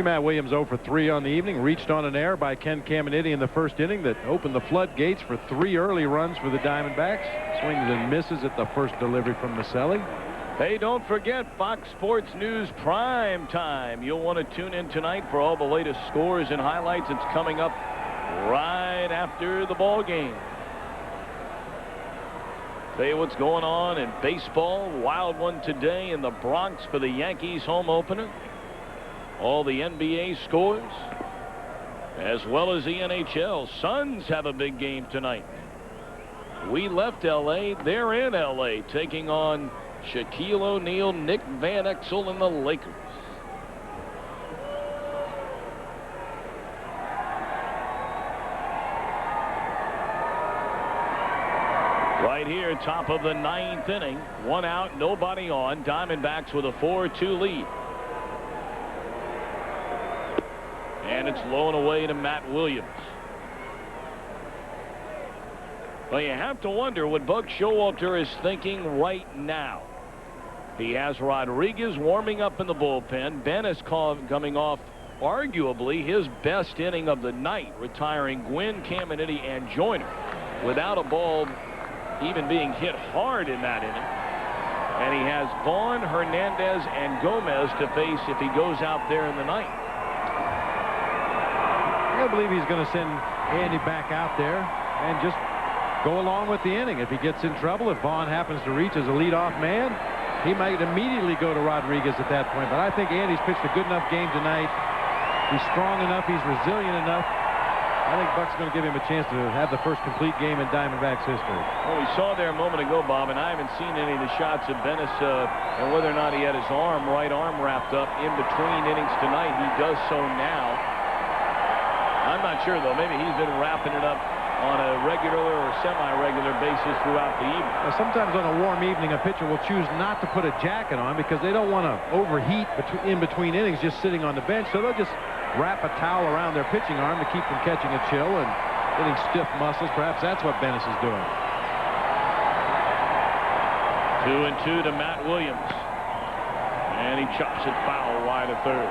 Matt Williams 0 for 3 on the evening. Reached on an error by Ken Caminiti in the 1st inning that opened the floodgates for 3 early runs for the Diamondbacks. Swings and misses at the first delivery from Maselli. Hey, don't forget Fox Sports News prime time. You'll want to tune in tonight for all the latest scores and highlights. It's coming up right after the ball game. Tell you what's going on in baseball. Wild one today in the Bronx for the Yankees home opener. All the NBA scores, as well as the NHL. Suns have a big game tonight. We left L.A. They're in L.A. taking on Shaquille O'Neal, Nick Van Exel, and the Lakers. Right here, top of the 9th inning. 1 out, nobody on. Diamondbacks with a 4-2 lead. And it's low and away to Matt Williams. Well, you have to wonder what Buck Showalter is thinking right now. He has Rodriguez warming up in the bullpen. Ben is coming off arguably his best inning of the night, retiring Gwynn, Caminiti, and Joyner without a ball even being hit hard in that inning. And he has Vaughn, Hernandez, and Gomez to face if he goes out there in the ninth. I believe he's going to send Andy back out there and just go along with the inning. If he gets in trouble, if Vaughn happens to reach as a leadoff man, he might immediately go to Rodriguez at that point. But I think Andy's pitched a good enough game tonight. He's strong enough. He's resilient enough. I think Buck's going to give him a chance to have the first complete game in Diamondbacks history. Well, we saw there a moment ago, Bob, and I haven't seen any of the shots of Bennis and whether or not he had his right arm wrapped up in between innings tonight. He does so now. I'm not sure, though. Maybe he's been wrapping it up on a regular or semi-regular basis throughout the evening. Now, sometimes on a warm evening, a pitcher will choose not to put a jacket on because they don't want to overheat in between innings just sitting on the bench. So they'll just wrap a towel around their pitching arm to keep from catching a chill and getting stiff muscles. Perhaps that's what Bennis is doing. 2-2 to Matt Williams. And he chops it foul wide of third.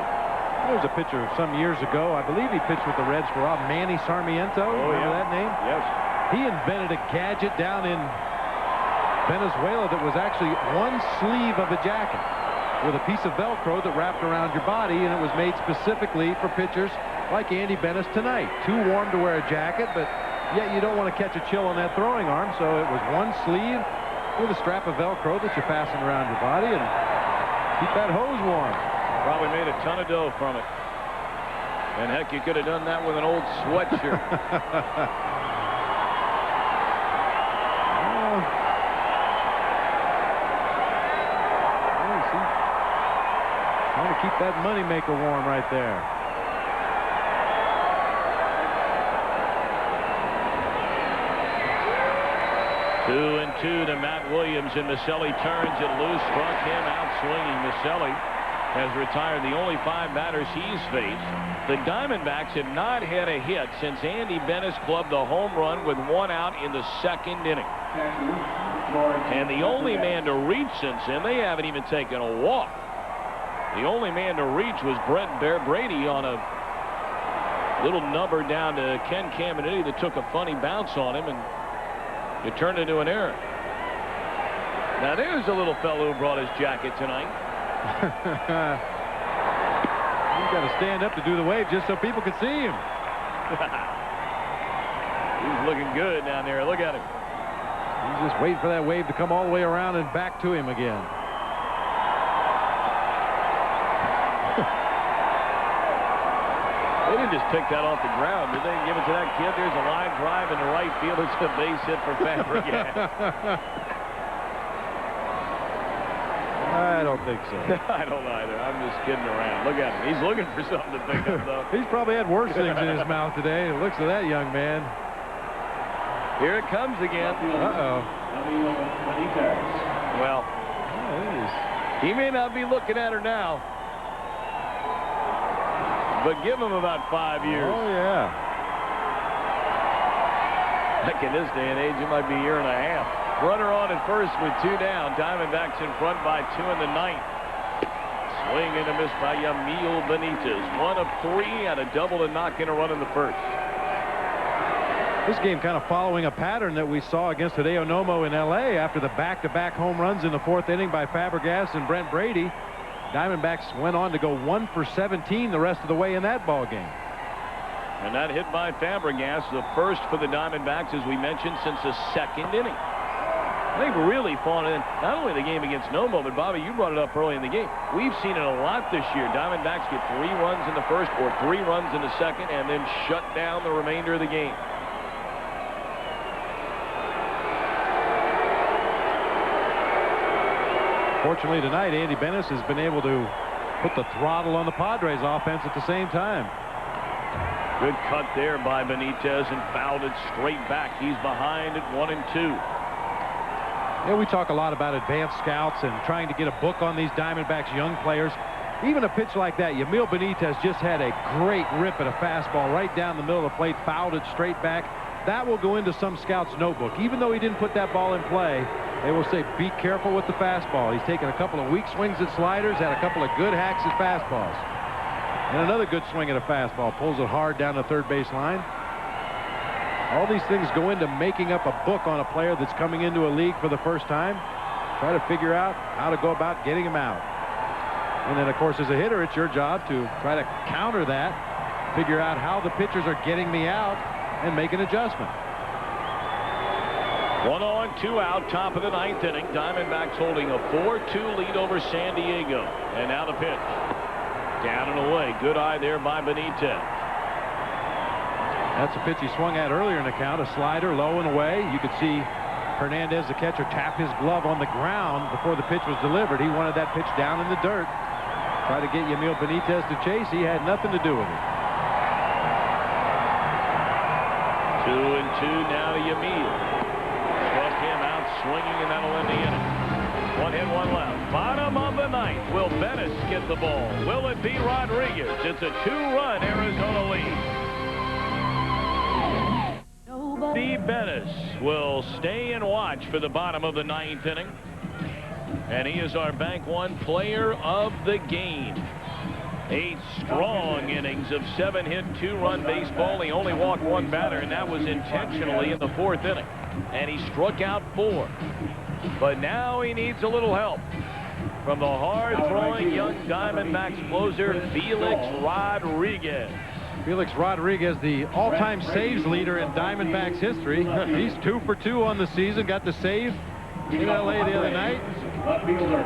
There was a pitcher some years ago. I believe he pitched with the Reds for a while. Manny Sarmiento. Oh, remember that name? Yes. He invented a gadget down in Venezuela that was actually one sleeve of a jacket with a piece of Velcro that wrapped around your body, and it was made specifically for pitchers like Andy Bennis tonight. Too warm to wear a jacket, but yet you don't want to catch a chill on that throwing arm, so it was one sleeve with a strap of Velcro that you fasten around your body and keep that hose warm. Probably made a ton of dough from it. And heck, you could have done that with an old sweatshirt. Trying to keep that moneymaker warm right there. Two and two to Matt Williams, and Miceli turns it loose, struck him out swinging. Miceli has retired the only 5 batters he's faced. The Diamondbacks have not had a hit since Andy Bennis clubbed a home run with 1 out in the 2nd inning. And the only man to reach since then, they haven't even taken a walk. The only man to reach was Brent Brady on a little number down to Ken Caminiti that took a funny bounce on him, and it turned into an error. Now there's a little fellow who brought his jacket tonight. He's got to stand up to do the wave just so people can see him. He's looking good down there. Look at him. He's just waiting for that wave to come all the way around and back to him again. They didn't just pick that off the ground, did they? Give it to that kid. There's a line drive into right field. It's a base hit for Fabregas. I don't think so. I don't either. I'm just kidding around. Look at him. He's looking for something to pick up, though. He's probably had worse things in his mouth today. It looks to that young man. Here it comes again. Uh-oh. Well, he may not be looking at her now, but give him about 5 years. Oh, yeah. Heck, in this day and age, it might be a year and a half. Runner on at first with 2 down. Diamondbacks in front by 2 in the 9th. Swing and a miss by Yamil Benitez. 1 of 3 and a double to knock in a run in the first. This game kind of following a pattern that we saw against Hideo Nomo in L.A. after the back-to-back home runs in the 4th inning by Fabregas and Brent Brady. Diamondbacks went on to go 1 for 17 the rest of the way in that ball game. And that hit by Fabregas, the first for the Diamondbacks, as we mentioned, since the 2nd inning. They've really fallen in not only the game against Nomo, but Bobby, you brought it up early in the game. We've seen it a lot this year. Diamondbacks get 3 runs in the first or 3 runs in the second and then shut down the remainder of the game. Fortunately tonight, Andy Bennis has been able to put the throttle on the Padres offense at the same time. Good cut there by Benitez and fouled it straight back. He's behind at 1 and 2. Yeah, we talk a lot about advanced scouts and trying to get a book on these Diamondbacks young players. Even a pitch like that, Yamil Benitez just had a great rip at a fastball right down the middle of the plate, fouled it straight back. That will go into some scout's notebook. Even though he didn't put that ball in play, they will say, be careful with the fastball. He's taken a couple of weak swings at sliders, had a couple of good hacks at fastballs. And another good swing at a fastball. Pulls it hard down the third base line. All these things go into making up a book on a player that's coming into a league for the first time. Try to figure out how to go about getting him out. And then, of course, as a hitter, it's your job to try to counter that, figure out how the pitchers are getting me out, and make an adjustment. 1 on, 2 out, top of the 9th inning. Diamondbacks holding a 4-2 lead over San Diego. And now the pitch. Down and away. Good eye there by Benitez. That's a pitch he swung at earlier in the count, a slider low and away. You could see Hernandez, the catcher, tap his glove on the ground before the pitch was delivered. He wanted that pitch down in the dirt. Try to get Yamil Benitez to chase. He had nothing to do with it. 2-2 now Yamil. Struck him out swinging, and that'll end the inning. 1 hit, 1 left. Bottom of the 9th. Will Bettis get the ball? Will it be Rodriguez? It's a 2-run Arizona lead. Steve Bettis will stay and watch for the bottom of the 9th inning. And he is our Bank One player of the game. 8 strong innings of 7-hit, 2-run baseball. He only walked 1 batter, and that was intentionally in the 4th inning. And he struck out 4. But now he needs a little help from the hard-throwing young Diamondbacks closer, Felix Rodriguez. Felix Rodriguez, the all-time saves leader in Diamondbacks history. He's 2 for 2 on the season. Got the save in L.A. the other night. Left fielder,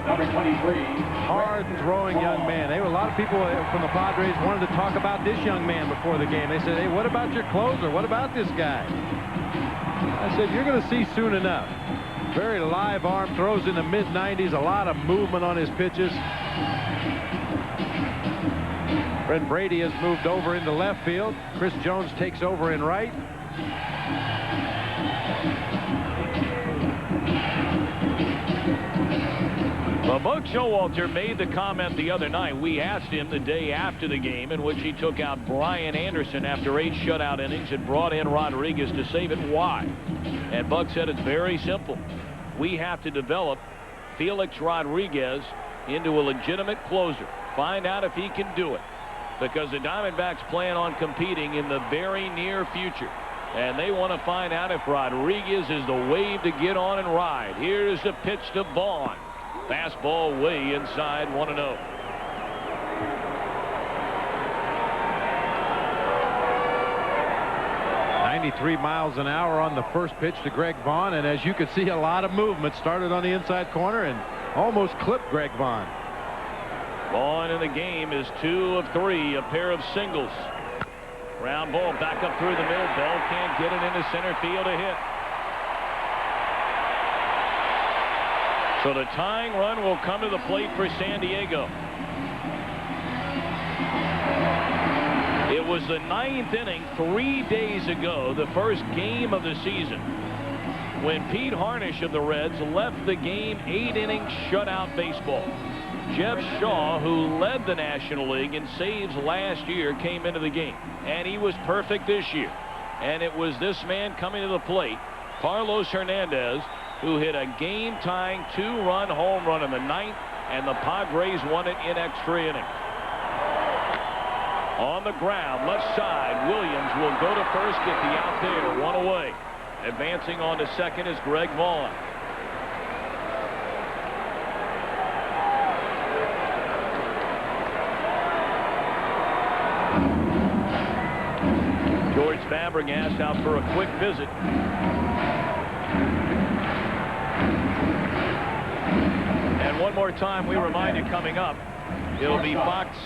number 23. Hard-throwing young man. A lot of people from the Padres wanted to talk about this young man before the game. They said, hey, what about your closer? What about this guy? I said, you're going to see soon enough. Very live arm, throws in the mid-90s, a lot of movement on his pitches. Brent Brady has moved over into left field. Chris Jones takes over in right. Well, Buck Showalter made the comment the other night. We asked him the day after the game in which he took out Brian Anderson after 8 shutout innings and brought in Rodriguez to save it. Why? And Buck said it's very simple. We have to develop Felix Rodriguez into a legitimate closer. Find out if he can do it. Because the Diamondbacks plan on competing in the very near future. And they want to find out if Rodriguez is the wave to get on and ride. Here's the pitch to Vaughn. Fastball way inside, 1-0. 93 miles an hour on the first pitch to Greg Vaughn. And as you can see, a lot of movement. Started on the inside corner and almost clipped Greg Vaughn. Vaughn in the game is 2 of 3, a pair of singles. Ground ball back up through the middle. Bell can't get it into center field, a hit. So the tying run will come to the plate for San Diego. It was the 9th inning 3 days ago, the first game of the season, when Pete Harnish of the Reds left the game 8-inning shutout baseball. Jeff Shaw, who led the National League in saves last year, came into the game. And he was perfect this year. And it was this man coming to the plate, Carlos Hernandez, who hit a game-tying 2-run home run in the 9th, and the Padres won it in extra innings. On the ground, left side, Williams will go to first, get the out there, 1 away. Advancing on to second is Greg Vaughn. George Fabregas out for a quick visit. And one more time, we remind you coming up, it'll be Fox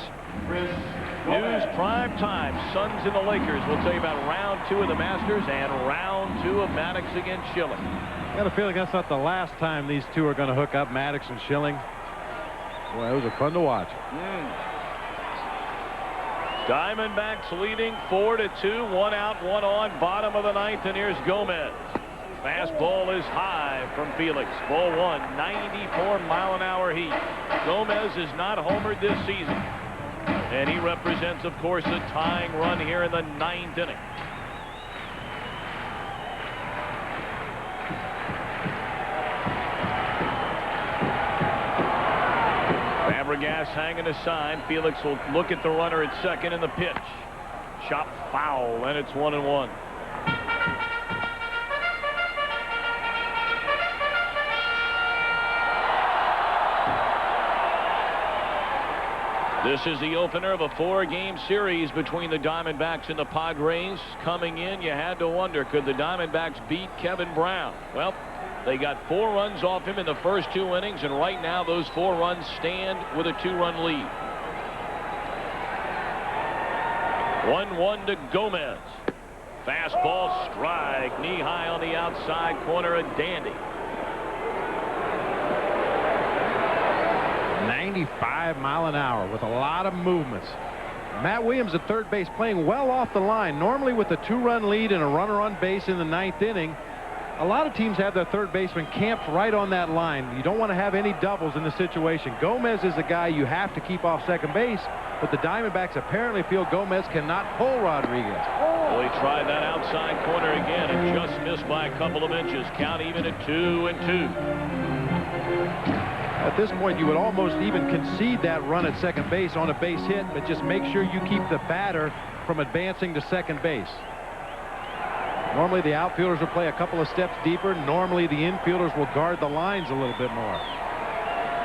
News prime time. Suns and the Lakers. We'll tell you about round 2 of the Masters and round 2 of Maddox against Schilling. I got a feeling that's not the last time these two are going to hook up, Maddox and Schilling. Boy, those are fun to watch. Diamondbacks leading 4-2, 1 out, 1 on, bottom of the 9th, and here's Gomez. Fastball is high from Felix. Ball 1, 94-mile-an-hour heat. Gomez is not homered this season. And he represents, of course, a tying run here in the 9th inning. Fabregas hanging a sign. Felix will look at the runner at second in the pitch. Shot foul, and it's 1-1. This is the opener of a 4-game series between the Diamondbacks and the Padres. Coming in, you had to wonder, could the Diamondbacks beat Kevin Brown? Well, they got 4 runs off him in the first 2 innings, and right now those 4 runs stand with a 2-run lead. 1-1 to Gomez. Fastball strike, knee high on the outside corner, a dandy. 95 mile an hour with a lot of movements. Matt Williams at third base playing well off the line. Normally with a 2-run lead and a runner on base in the 9th inning, a lot of teams have their third baseman camped right on that line. You don't want to have any doubles in the situation. Gomez is a guy you have to keep off second base, but the Diamondbacks apparently feel Gomez cannot pull Rodriguez. Well, he tried that outside corner again and just missed by a couple of inches. Count even at 2-2. At this point, you would almost even concede that run at second base on a base hit, but just make sure you keep the batter from advancing to second base. Normally, the outfielders will play a couple of steps deeper. Normally, the infielders will guard the lines a little bit more.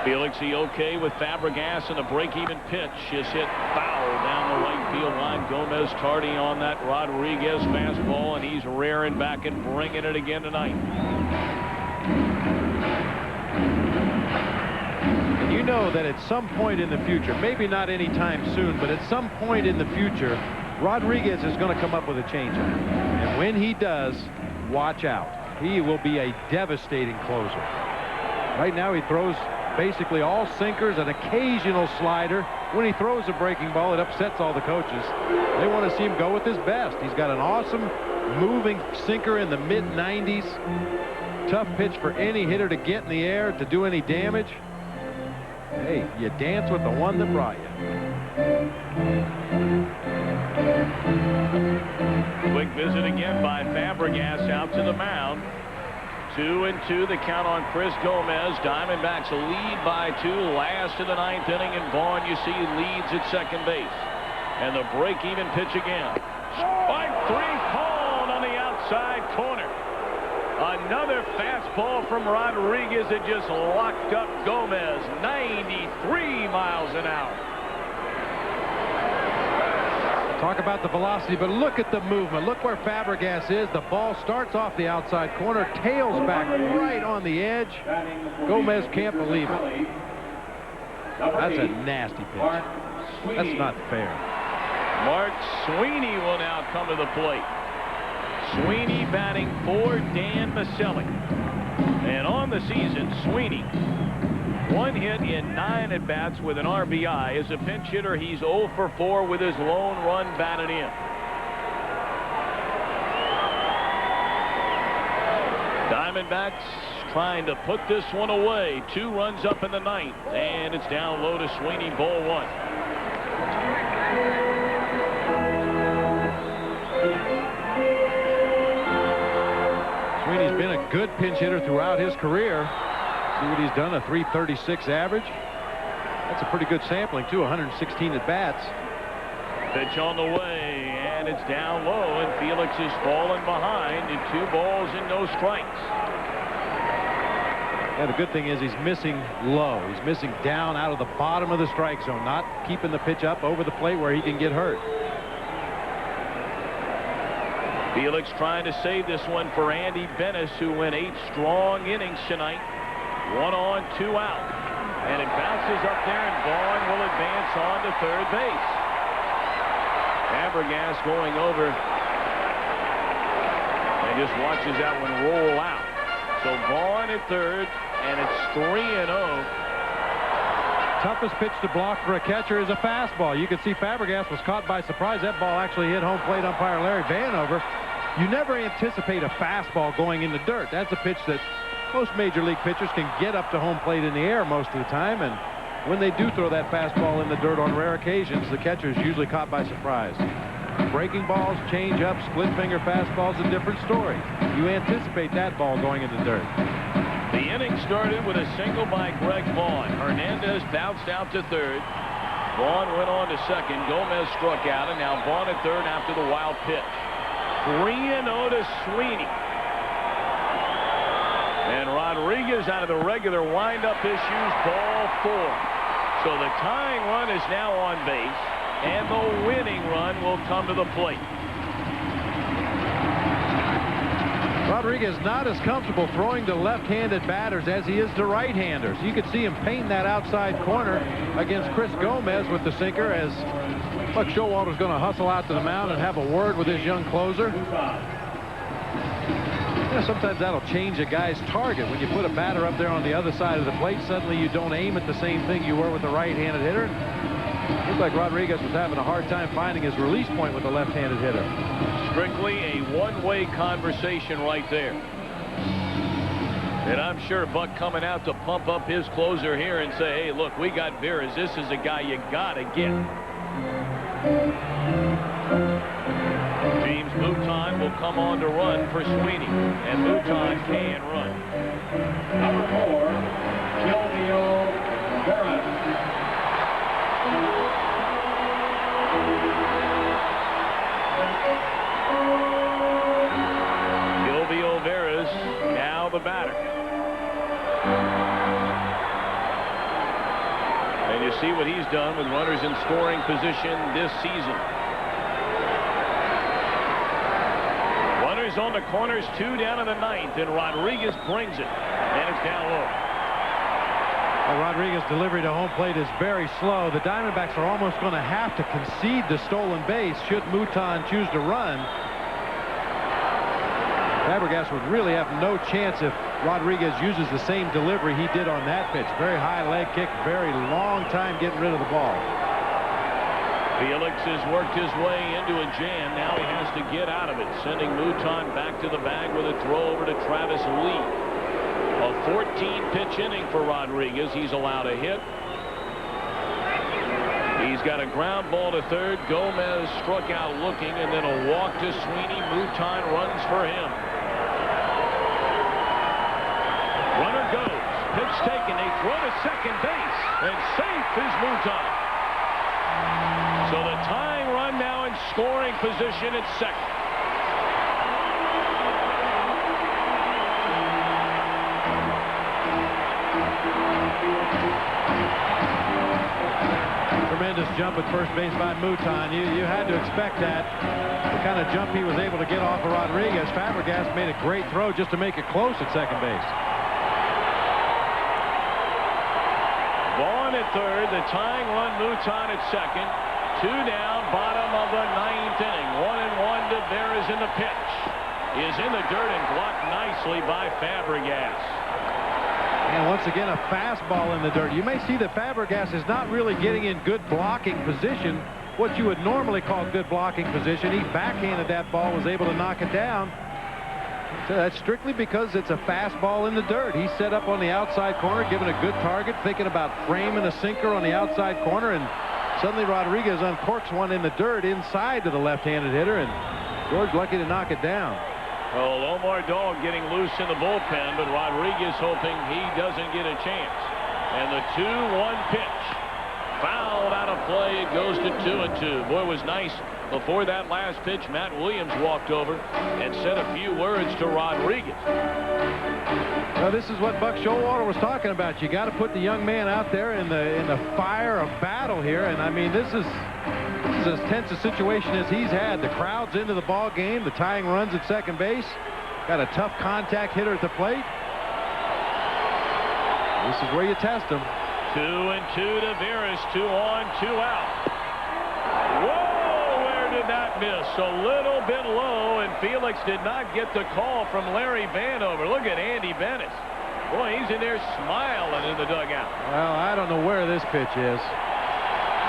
Felix, he okay with Fabregas, and a break-even pitch is hit foul down the right field line. Gomez tardy on that Rodriguez fastball, and he's rearing back and bringing it again tonight. You know that at some point in the future, maybe not anytime soon, but at some point in the future, Rodriguez is going to come up with a changeup. And when he does, watch out. He will be a devastating closer. Right now, he throws basically all sinkers, an occasional slider. When he throws a breaking ball, it upsets all the coaches. They want to see him go with his best. He's got an awesome moving sinker in the mid-90s. Tough pitch for any hitter to get in the air to do any damage. Hey, you dance with the one that brought you. Quick visit again by Fabregas out to the mound. 2-2 the count on Chris Gomez. Diamondbacks lead by 2 last of the 9th inning, and Vaughn, you see, leads at second base. And the break-even pitch again. Strike 3 called on the outside corner. Another fastball from Rodriguez that just locked up Gomez. 93 miles an hour. Talk about the velocity, but look at the movement. Look where Fabregas is. The ball starts off the outside corner, tails back right on the edge. Gomez can't believe it. That's a nasty pitch. That's not fair. Mark Sweeney will now come to the plate. Sweeney batting for Dan Maselli. And on the season, Sweeney, 1 hit in 9 at-bats with an RBI. As a pinch hitter, he's 0 for 4 with his lone run batted in. Diamondbacks trying to put this one away. 2 runs up in the 9th, and it's down low to Sweeney, ball 1. Sweeney's been a good pinch hitter throughout his career. See what he's done, a .336 average. That's a pretty good sampling, too, 116 at-bats. Pitch on the way, and it's down low, and Felix is falling behind in 2 balls and no strikes. Yeah, the good thing is he's missing low. He's missing down out of the bottom of the strike zone, not keeping the pitch up over the plate where he can get hurt. Felix trying to save this one for Andy Bennis, who went 8 strong innings tonight. 1 on, 2 out. And it bounces up there, and Vaughn will advance on to third base. Fabregas going over and just watches that one roll out. So Vaughn at third, and it's 3-0. Toughest pitch to block for a catcher is a fastball. You can see Fabregas was caught by surprise. That ball actually hit home plate umpire Larry Vanover. You never anticipate a fastball going in the dirt. That's a pitch that most major league pitchers can get up to home plate in the air most of the time, and when they do throw that fastball in the dirt on rare occasions, the catcher is usually caught by surprise. Breaking balls, change-ups, split-finger fastballs, a different story. You anticipate that ball going in the dirt. The inning started with a single by Greg Vaughn. Hernandez bounced out to third. Vaughn went on to second. Gomez struck out, and now Vaughn at third after the wild pitch. 3-0 to Sweeney. And Rodriguez out of the regular windup issues, ball 4. So the tying run is now on base, and the winning run will come to the plate. Rodriguez not as comfortable throwing to left-handed batters as he is to right-handers. You could see him painting that outside corner against Chris Gomez with the sinker, as Buck Showalter's going to hustle out to the mound and have a word with his young closer. You know, sometimes that'll change a guy's target. When you put a batter up there on the other side of the plate, suddenly you don't aim at the same thing you were with the right-handed hitter. Looked like Rodriguez was having a hard time finding his release point with the left-handed hitter. Strictly a one-way conversation right there. And I'm sure Buck coming out to pump up his closer here and say, hey, look, we got Veras. This is a guy you got to get. James Mouton will come on to run for Sweeney. And Mouton can run. Number 4, Gilvio Veras. Gilvio Veras now the batter. And you see what he's done with runners in scoring position this season. Runners on the corners, 2 down in the 9th, and Rodriguez brings it. And it's down low. Well, Rodriguez's delivery to home plate is very slow. The Diamondbacks are almost going to have to concede the stolen base should Mouton choose to run. Fabregas would really have no chance if Rodriguez uses the same delivery he did on that pitch. Very high leg kick, very long time getting rid of the ball. Felix has worked his way into a jam. Now he has to get out of it, sending Mouton back to the bag with a throw over to Travis Lee. A 14-pitch inning for Rodriguez. He's allowed a hit. He's got a ground ball to third. Gomez struck out looking, and then a walk to Sweeney. Mouton runs for him. Runner goes. Pitch taken. They throw to second base, and safe is Mouton. So the tying run now in scoring position at second. Tremendous jump at first base by Mouton. You had to expect that. The kind of jump he was able to get off of Rodriguez. Fabregas made a great throw just to make it close at second base. Vaughn at third. The tying run, Mouton at second. 2 down, bottom of the 9th inning. 1-1 to Veras in the pitch. Is in the dirt and blocked nicely by Fabregas. And once again, a fastball in the dirt. You may see that Fabregas is not really getting in good blocking position, what you would normally call good blocking position. He backhanded that ball, was able to knock it down. So that's strictly because it's a fastball in the dirt. He set up on the outside corner, given a good target, thinking about framing a sinker on the outside corner, and suddenly Rodriguez uncorks one in the dirt inside to the left-handed hitter, and George lucky to knock it down. Well, Omar Dog getting loose in the bullpen, but Rodriguez hoping he doesn't get a chance. And the 2-1 pitch. Fouled out of play. It goes to 2-2. Boy, it was nice. Before that last pitch, Matt Williams walked over and said a few words to Rodriguez. Well, this is what Buck Showalter was talking about. You got to put the young man out there in the fire of battle here. And I mean, this is as tense a situation as he's had. The crowd's into the ball game. The tying runs at second base. Got a tough contact hitter at the plate. This is where you test him. 2-2 to Veras. 2 on, 2 out. Whoa! Where did that miss? A little bit low, and Felix did not get the call from Larry Vanover. Look at Andy Bennis. Boy, he's in there smiling in the dugout. Well, I don't know where this pitch is.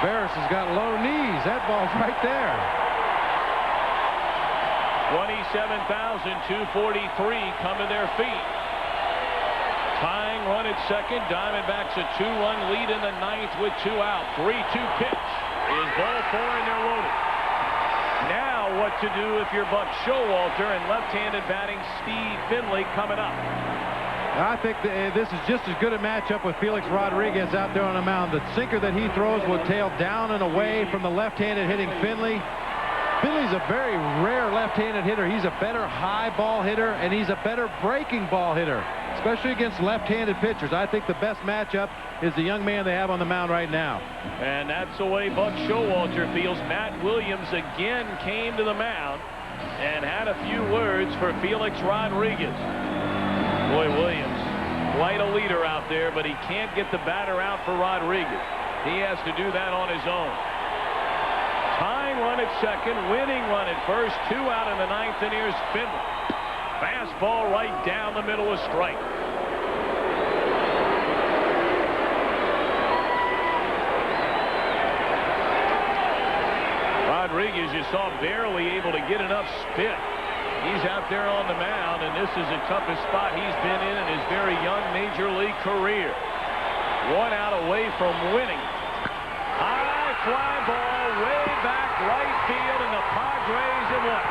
Veras has got low knees. That ball's right there. 27,243 come to their feet. Tying run at second. Diamondbacks a 2-run lead in the ninth with 2 out. 3-2 pitch is ball 4 and they're loaded. Now what to do if you're Buck Showalter and left-handed batting Steve Finley coming up. I think this is just as good a matchup with Felix Rodriguez out there on the mound. The sinker that he throws will tail down and away from the left-handed hitting Finley. Finley's a very rare left-handed hitter. He's a better high ball hitter, and he's a better breaking ball hitter, especially against left-handed pitchers. I think the best matchup is the young man they have on the mound right now. And that's the way Buck Showalter feels. Matt Williams again came to the mound and had a few words for Felix Rodriguez. Boy, Williams, quite a leader out there, but he can't get the batter out for Rodriguez. He has to do that on his own. Tying run at second, winning run at first, 2 out in the ninth, and here's Finley. Fastball right down the middle of strike. Rodriguez, you saw, barely able to get enough spit. He's out there on the mound, and this is the toughest spot he's been in his very young major league career. 1 out away from winning. High fly ball way back right field, and the Padres have won.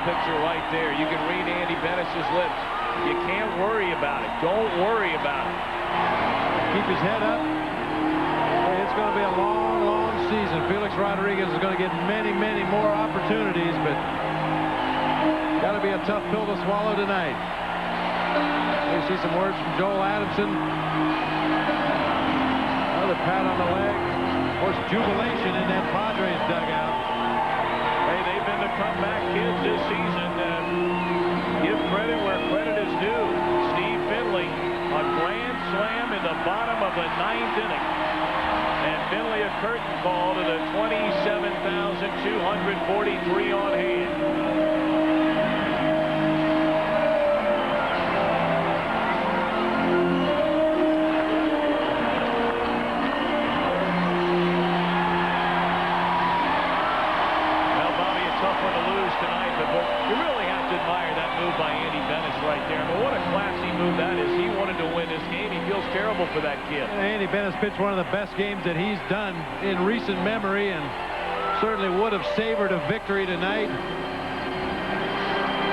Picture right there. You can read Andy Bennis's lips. You can't worry about it. Don't worry about it. Keep his head up. It's going to be a long, long season. Felix Rodriguez is going to get many, many more opportunities, but got to be a tough pill to swallow tonight. You see some words from Joel Adamson. Another pat on the leg. Of course, jubilation in that Padres dugout. They've been the comeback kids this season. Give credit where credit is due. Steve Finley, a grand slam in the bottom of the ninth inning. And Finley a curtain call to the 27,243 on hand. You really have to admire that move by Andy Bennis right there. I mean, what a classy move that is. He wanted to win this game. He feels terrible for that kid. Andy Bennis pitched one of the best games that he's done in recent memory, and certainly would have savored a victory tonight.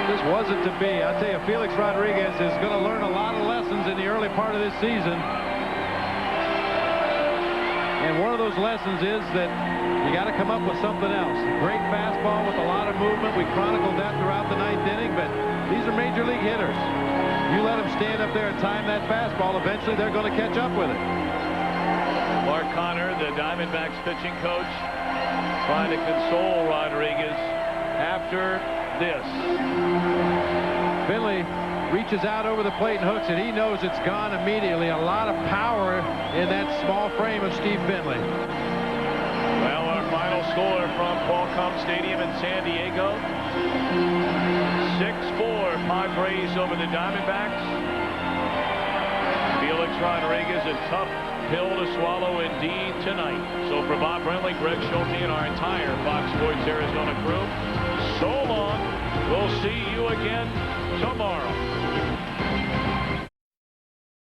This wasn't to be. I tell you, Felix Rodriguez is going to learn a lot of lessons in the early part of this season. And one of those lessons is that you got to come up with something else. Great fastball with a lot of movement. We chronicled that throughout the ninth inning, but these are major league hitters. You let them stand up there and time that fastball, eventually they're going to catch up with it. Mark Connor, the Diamondbacks pitching coach, trying to console Rodriguez after this. Finley reaches out over the plate and hooks it. He knows it's gone immediately. A lot of power in that small frame of Steve Finley. Well, our final score from Qualcomm Stadium in San Diego, 6-4 Padres over the Diamondbacks. Felix Rodriguez, a tough pill to swallow indeed tonight. So for Bob Brentley, Greg Schulte, and our entire Fox Sports Arizona crew, so long. We'll see you again tomorrow.